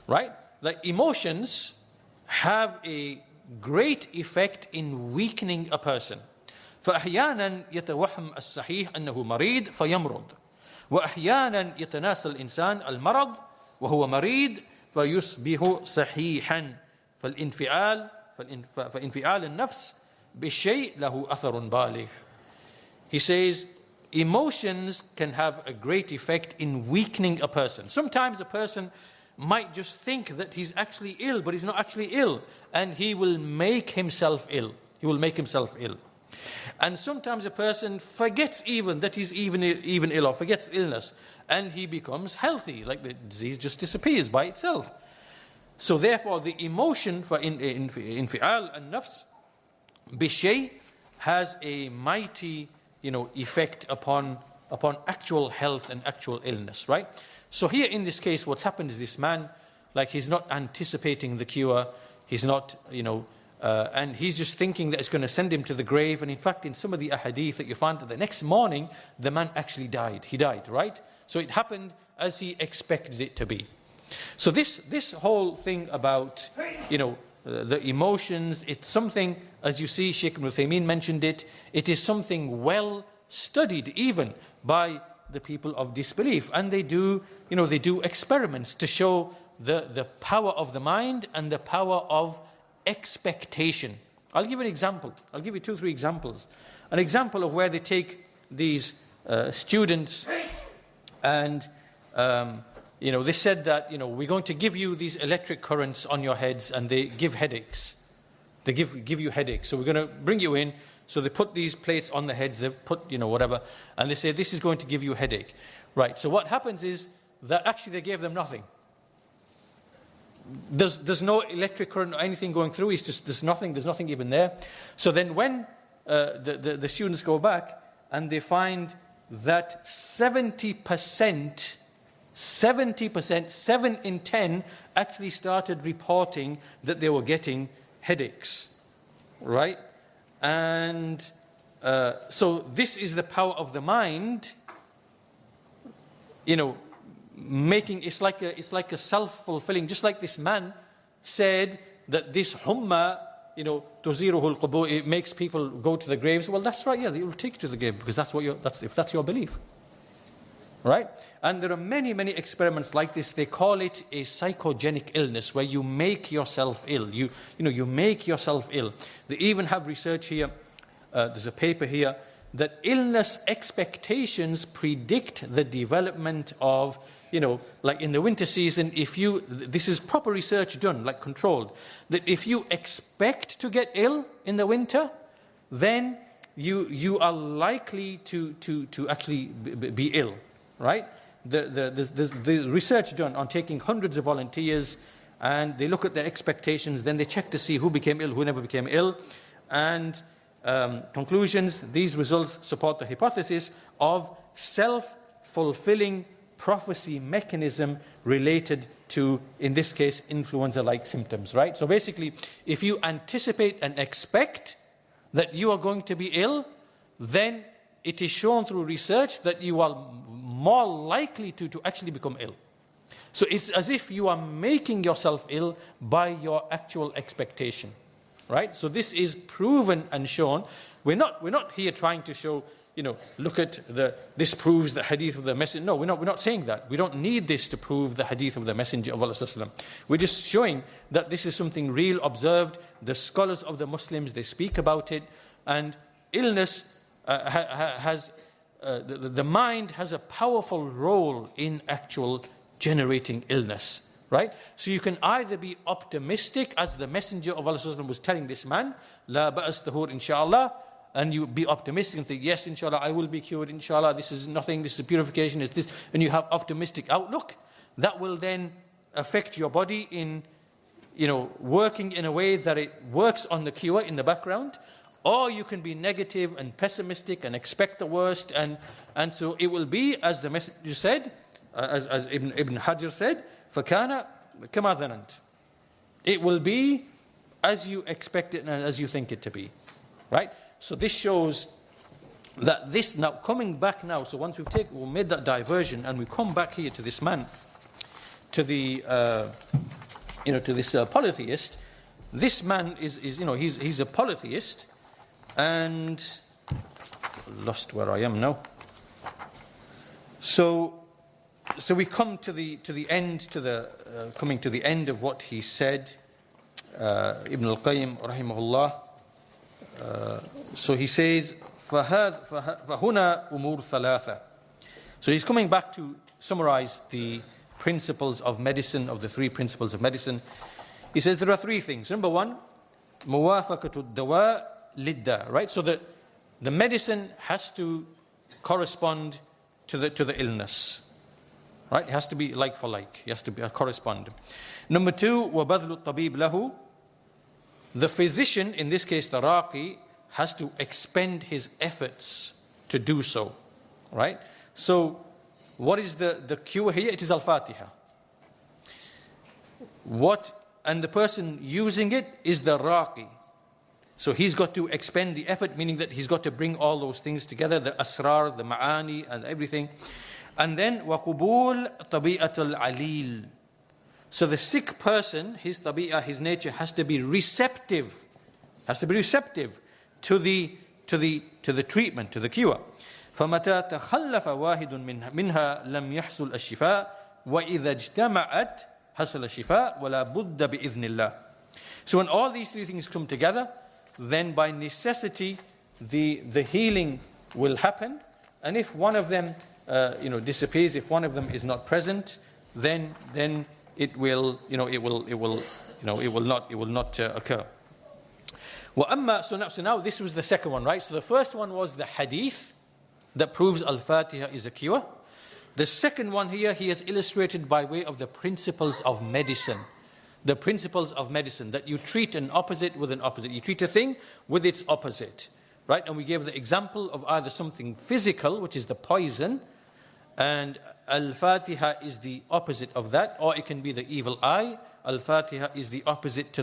Right? Like emotions have a great effect in weakening a person. فأحيانا يتوهم الصحيح أنه مريض فيمرض وأحيانا يتناسى الإنسان المرض وهو مريض فيصبح صحيحا فانفعال النفس بالشيء له أثر بالغ. He says emotions can have a great effect in weakening a person. Sometimes a person might just think that he's actually ill, but he's not actually ill, and he will make himself ill. He will make himself ill. And sometimes a person forgets even that he's even ill, or forgets illness, and he becomes healthy, like the disease just disappears by itself. So therefore the emotion for infi'al and nafs bishay has a mighty effect upon actual health and actual illness, right? So here in this case what's happened is this man, like, he's not anticipating the cure, he's not and he's just thinking that it's going to send him to the grave. And in fact, in some of the ahadith that you find that the next morning, the man actually died. He died, right? So it happened as he expected it to be. So this whole thing about, the emotions, it's something, as you see, Shaykh ibn Uthaymeen mentioned it, it is something well studied even by the people of disbelief. And they do experiments to show the power of the mind and the power of expectation. I'll give an example. I'll give you 2-3 examples. An example of where they take these students and they said that we're going to give you these electric currents on your heads, and they give headaches. They give you headaches. So we're going to bring you in. So they put these plates on the heads. They put whatever, and they say this is going to give you a headache. Right. So what happens is that actually they gave them nothing. There's no electric current or anything going through. It's just there's nothing even there. So then when the students go back and they find that 70%, 7 in 10 actually started reporting that they were getting headaches, right? And so this is the power of the mind, making it's like a self-fulfilling, just like this man said that this humma, tuziruhu al-qubur, it makes people go to the graves. Well, that's right, yeah, they will take you to the grave, because if that's your belief, right? And there are many experiments like this. They call it a psychogenic illness, where you make yourself ill. You make yourself ill. They even have research here. There's a paper here that illness expectations predict the development of, like in the winter season, this is proper research done, like controlled, that if you expect to get ill in the winter, then you are likely to actually be ill, right? The research done on taking hundreds of volunteers, and they look at their expectations, then they check to see who became ill, who never became ill, and conclusions, these results support the hypothesis of self-fulfilling prophecy mechanism related to, in this case, influenza-like symptoms, right? So basically, if you anticipate and expect that you are going to be ill, then it is shown through research that you are more likely to actually become ill. So it's as if you are making yourself ill by your actual expectation, right? So this is proven and shown. We're not here trying to show, look at this proves the hadith of the Messenger. No, we're not saying that. We don't need this to prove the hadith of the Messenger of Allah. We're just showing that this is something real, observed. The scholars of the Muslims, they speak about it. And illness has, the mind has a powerful role in actual generating illness. Right? So you can either be optimistic, as the Messenger of Allah was telling this man, La ba'as tahur inshallah, and you be optimistic and think, yes, inshallah, I will be cured, inshallah, this is nothing, this is purification, it's this, and you have optimistic outlook. That will then affect your body in, working in a way that it works on the cure in the background. Or you can be negative and pessimistic and expect the worst, and so it will be, as the Messenger said, as Ibn Hajar said, فَكَانَ كَمَا ظَنَنْتَ. It will be as you expect it and as you think it to be. Right? So this shows that this, now coming back now, so once we've made that diversion and we come back here to this man, to the, to this polytheist, this man is he's a polytheist, and lost where I am now. So we come to the end, coming to the end of what he said, Ibn al-Qayyim rahimahullah. So he says, فَهُنَا أُمُورٌ ثَلَاثَةٌ. So he's coming back to summarize the principles of medicine, of the three principles of medicine. He says there are three things. Number one, مُوَافَقَةُ الدَّوَاءِ لِلدَّاءِ. Right? So the medicine has to correspond to the illness. Right? It has to be like for like. It has to be correspond. Number two, وَبَذْلُ الطَّبِيبِ لَهُ. The physician, in this case the raqi, has to expend his efforts to do so. Right? So, what is the cure here? It is al-Fatiha. And the person using it is the raqi. So he's got to expend the effort, meaning that he's got to bring all those things together, the asrar, the ma'ani, and everything. And then, وَقُبُولْ طَبِيئَةَ الْعَلِيلِ. So the sick person, his tabi'ah, his nature, has to be receptive. To the treatment, to the cure. فَمَتَى تَخَلَّفَ وَاحِدٌ مِنْهَا لَمْ يَحْصُلْ الشِّفَاء وَإِذَا اجْتَمَعَتْ حَصَلَ الشِّفَاء وَلَا بُدَّ بِإِذْنِ اللَّهِ. So when all these three things come together, then by necessity the healing will happen. And if one of them disappears, if one of them is not present, then it will not occur. So now this was the second one, right? So the first one was the hadith that proves al-Fatiha is a cure. The second one here, he has illustrated by way of the principles of medicine. The principles of medicine, that you treat an opposite with an opposite. You treat a thing with its opposite, right? And we gave the example of either something physical, which is the poison, and al-Fatiha is the opposite of that, or it can be the evil eye. Al-Fatiha is the opposite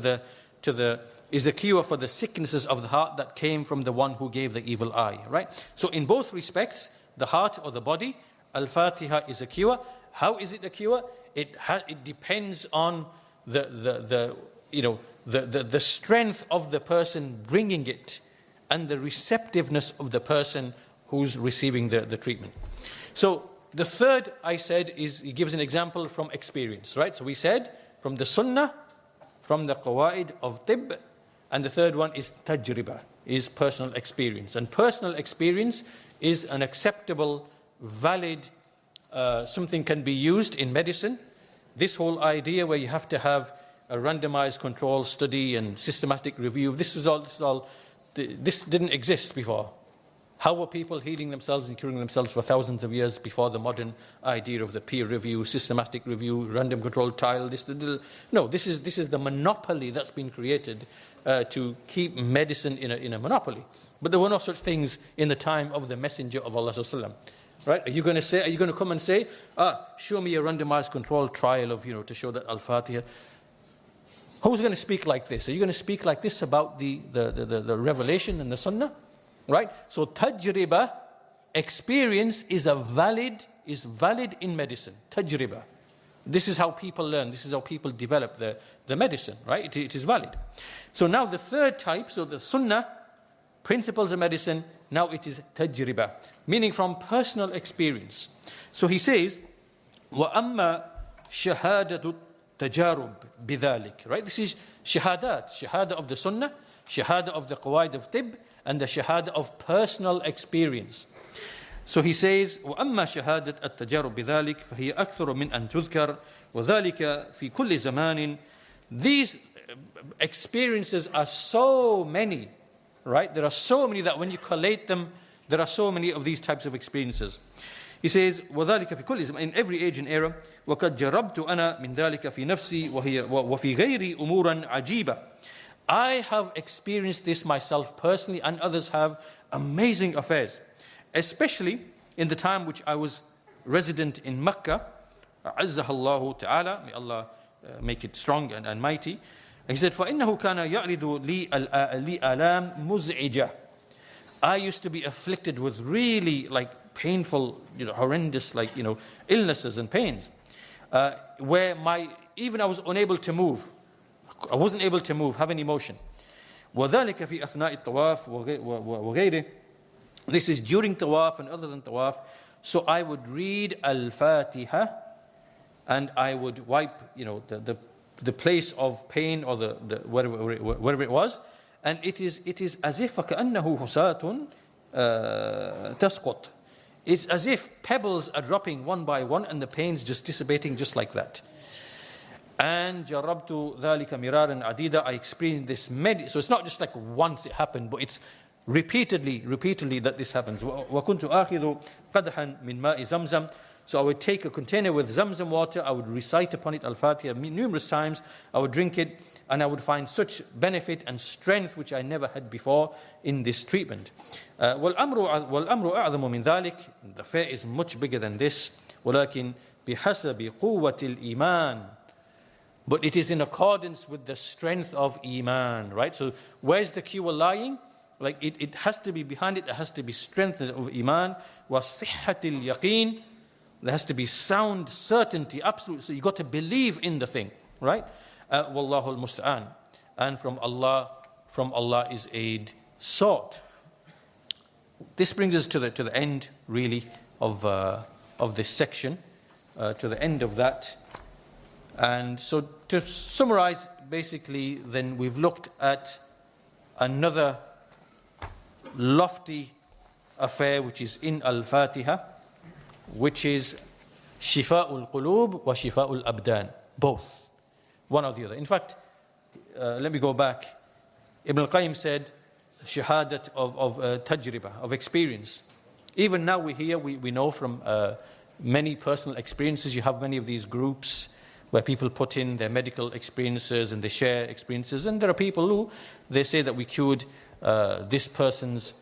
is the cure for the sicknesses of the heart that came from the one who gave the evil eye, right? So in both respects, the heart or the body, al-Fatiha is a cure. How is it a cure? It depends on the strength of the person bringing it and the receptiveness of the person who's receiving the treatment. So the third, I said, is he gives an example from experience, right? So we said from the sunnah, from the qawaid of tibb, and the third one is tajriba, is personal experience. And personal experience is an acceptable, valid, something can be used in medicine. This whole idea where you have to have a randomized control study and systematic review, this didn't exist before. How were people healing themselves and curing themselves for thousands of years before the modern idea of the peer review, systematic review, random control trial? No, this is the monopoly that's been created to keep medicine in a monopoly. But there were no such things in the time of the Messenger of Allah sallallahu. Right? Are you going to come and say, show me a randomized control trial of to show that al-Fatiha? Who's going to speak like this? Are you going to speak like this about the revelation and the sunnah? Right? So tajriba, experience, is valid in medicine. Tajriba. This is how people learn. This is how people develop the medicine. Right? It is valid. So now the third type, so the sunnah, principles of medicine, Now it is tajriba, meaning from personal experience. So he says, وَأَمَّا شَهَادَةُ التَّجَارُبِ بِذَلِكَ. Right? This is shahadat. Shahada of the sunnah, shahada of the qawaid of tib, and the shahada of personal experience. So he says, وَأَمَّا شَهَادَةُ التَّجَارُبِ بِذَلِكَ فَهِيَ أَكْثَرُ مِنْ أَنْ تُذْكَرَ وَذَلِكَ فِي كُلِّ زَمَانٍ. These experiences are so many, right? There are so many that when you collate them, there are so many of these types of experiences. He says, وَذَلِكَ فِي كُلِّ زَمَانٍ, in every age and era, وَقَدْ جَرَبْتُ أَنَا مِنْ ذَلِكَ فِي نَفْسِي وَفِي غَيْرِ أُمُورًا عَجِيبًا. I have experienced this myself personally, and others have, amazing affairs. Especially in the time which I was resident in Mecca, عزها الله تعالى, may Allah make it strong and mighty. He said, فَإِنَّهُ كَانَ يَعْرِضُ لِي آلام مُزْعِجَةً. I used to be afflicted with really painful, horrendous, illnesses and pains, where even I was unable to move. I wasn't able to move, have any motion. وَذَلِكَ فِي أَثْنَاءِ الطَّوَافِ وَغَيْرِهِ. This is during tawaf and other than tawaf. So I would read al-Fatiha, and I would wipe, the place of pain or the whatever it was, and it is as if فَكَأَنَّهُ حُسَاتٌ تَسْقُطْ. It's as if pebbles are dropping one by one, and the pain's just dissipating just like that. And جَرَبْتُ ذَلِكَ مِرَارًا عَدِيدًا. I experienced this so it's not just like once it happened, but it's repeatedly that this happens. وَكُنْتُ آخِذُ قَدْحًا مِنْ مَاءِ زَمْزَمْ. So I would take a container with Zamzam water, I would recite upon it Al-Fatiha numerous times, I would drink it, and I would find such benefit and strength which I never had before in this treatment. وَالْأَمْرُ أَعْظَمُ مِنْ ذَلِكَ. The affair is much bigger than this. وَلَكِنْ بِحَسَبِ قُوَّةِ الْإِيمَانِ. But it is in accordance with the strength of Iman, right? So where's the cure lying? It has to be behind it, there has to be strength of Iman. وَصِحَّةِ الْيَقِينِ. There has to be sound certainty, absolute. So you got to believe in the thing, right? Wallahu al-musta'an. And from Allah is aid sought. This brings us to the end, really, of this section, to the end of that. And so to summarize, basically, then we've looked at another lofty affair which is in Al-Fatiha, which is Shifa'ul Qulub wa Shifa'ul Abdan. Both, one or the other. In fact, let me go back. Ibn al-Qayyim said, shahadat of tajriba, of experience. Even now we know from many personal experiences, you have many of these groups where people put in their medical experiences and they share experiences. And there are people who, they say that we cured this person's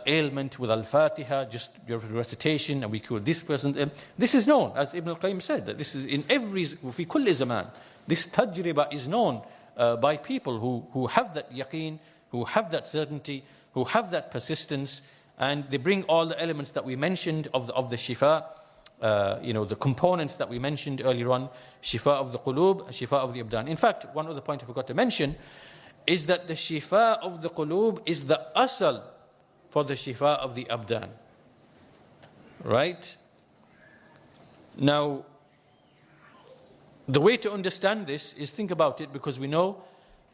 ailment with Al-Fatiha, just your recitation, and we cured this person's ailment. This is known, as Ibn al-Qayyim said, that this is in every, fi kulli zaman. This tajriba is known by people who have that yaqeen, who have that certainty, who have that persistence, and they bring all the elements that we mentioned of the shifa, the components that we mentioned earlier on, shifa of the qulub, shifa of the abdan. In fact, one other point I forgot to mention is that the shifa of the qulub is the asal for the shifa of the abdan. Right? Now, the way to understand this is think about it, because we know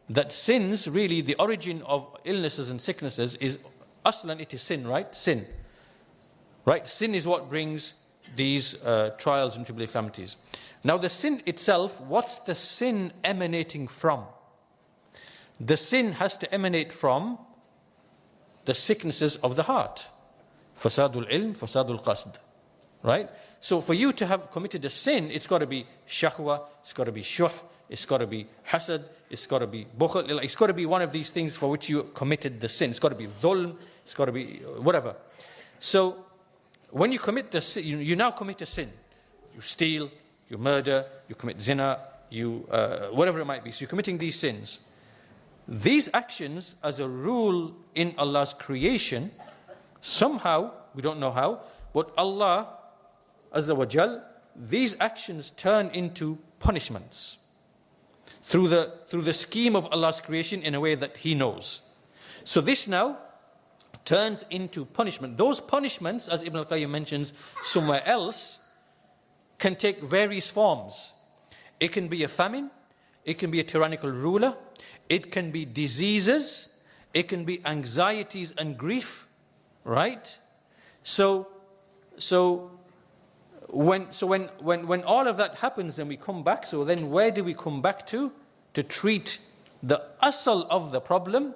that sins, really the origin of illnesses and sicknesses is aslan, it is sin, right? Sin. Right? Sin is what brings these trials and tribulation calamities. Now the sin itself, what's the sin emanating from? The sin has to emanate from the sicknesses of the heart. Fasadul ilm, fasadul qasd. Right? So for you to have committed a sin, it's got to be shahwa, it's got to be shuh, it's got to be hasad, it's got to be bukhl, it's got to be one of these things for which you committed the sin. It's got to be dhulm, it's got to be whatever. So when you commit the sin, you now commit a sin. You steal, you murder, you commit zina, you whatever it might be. So you're committing these sins. These actions, as a rule in Allah's creation, somehow, we don't know how, but Allah Azza wa Jal, these actions turn into punishments through the scheme of Allah's creation in a way that He knows. So this now turns into punishment. Those punishments, as Ibn al-Qayyim mentions somewhere else, can take various forms. It can be a famine, it can be a tyrannical ruler, it can be diseases, it can be anxieties and grief, right? So when all of that happens, then we come back. So then where do we come back to treat the asal of the problem?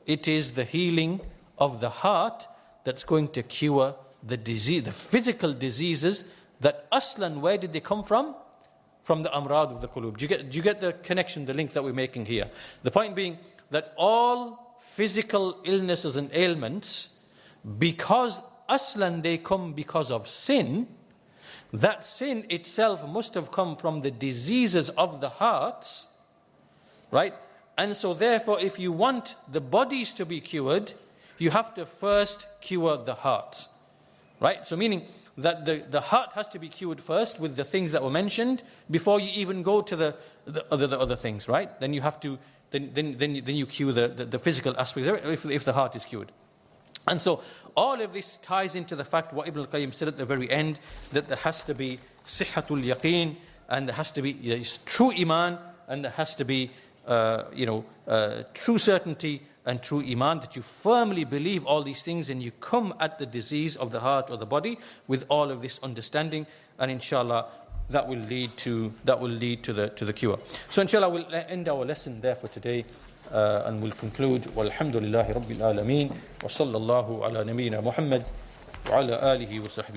It is the healing of the heart that's going to cure the disease, the physical diseases that aslan, where did they come from? From the amrad of the qulub. Do you get the connection, the link that we're making here? The point being that all physical illnesses and ailments, because aslan they come because of sin, that sin itself must have come from the diseases of the hearts, right? And so therefore, if you want the bodies to be cured, you have to first cure the hearts, right? So meaning that the heart has to be cured first with the things that were mentioned before you even go to the other things, right? Then you have to then you cure the physical aspects if the heart is cured. And so all of this ties into the fact what Ibn al-Qayyim said at the very end, that there has to be sihhatul yaqeen, and there has to be true iman, and there has to be true certainty and true iman, that you firmly believe all these things and you come at the disease of the heart or the body with all of this understanding, and inshallah that will lead to the cure. So inshallah we'll end our lesson there for today, and we'll conclude. Walhamdulillahi Rabbil Alameen, wa sallallahu ala nabiyyina Muhammad wa ala alihi wa sahbihi.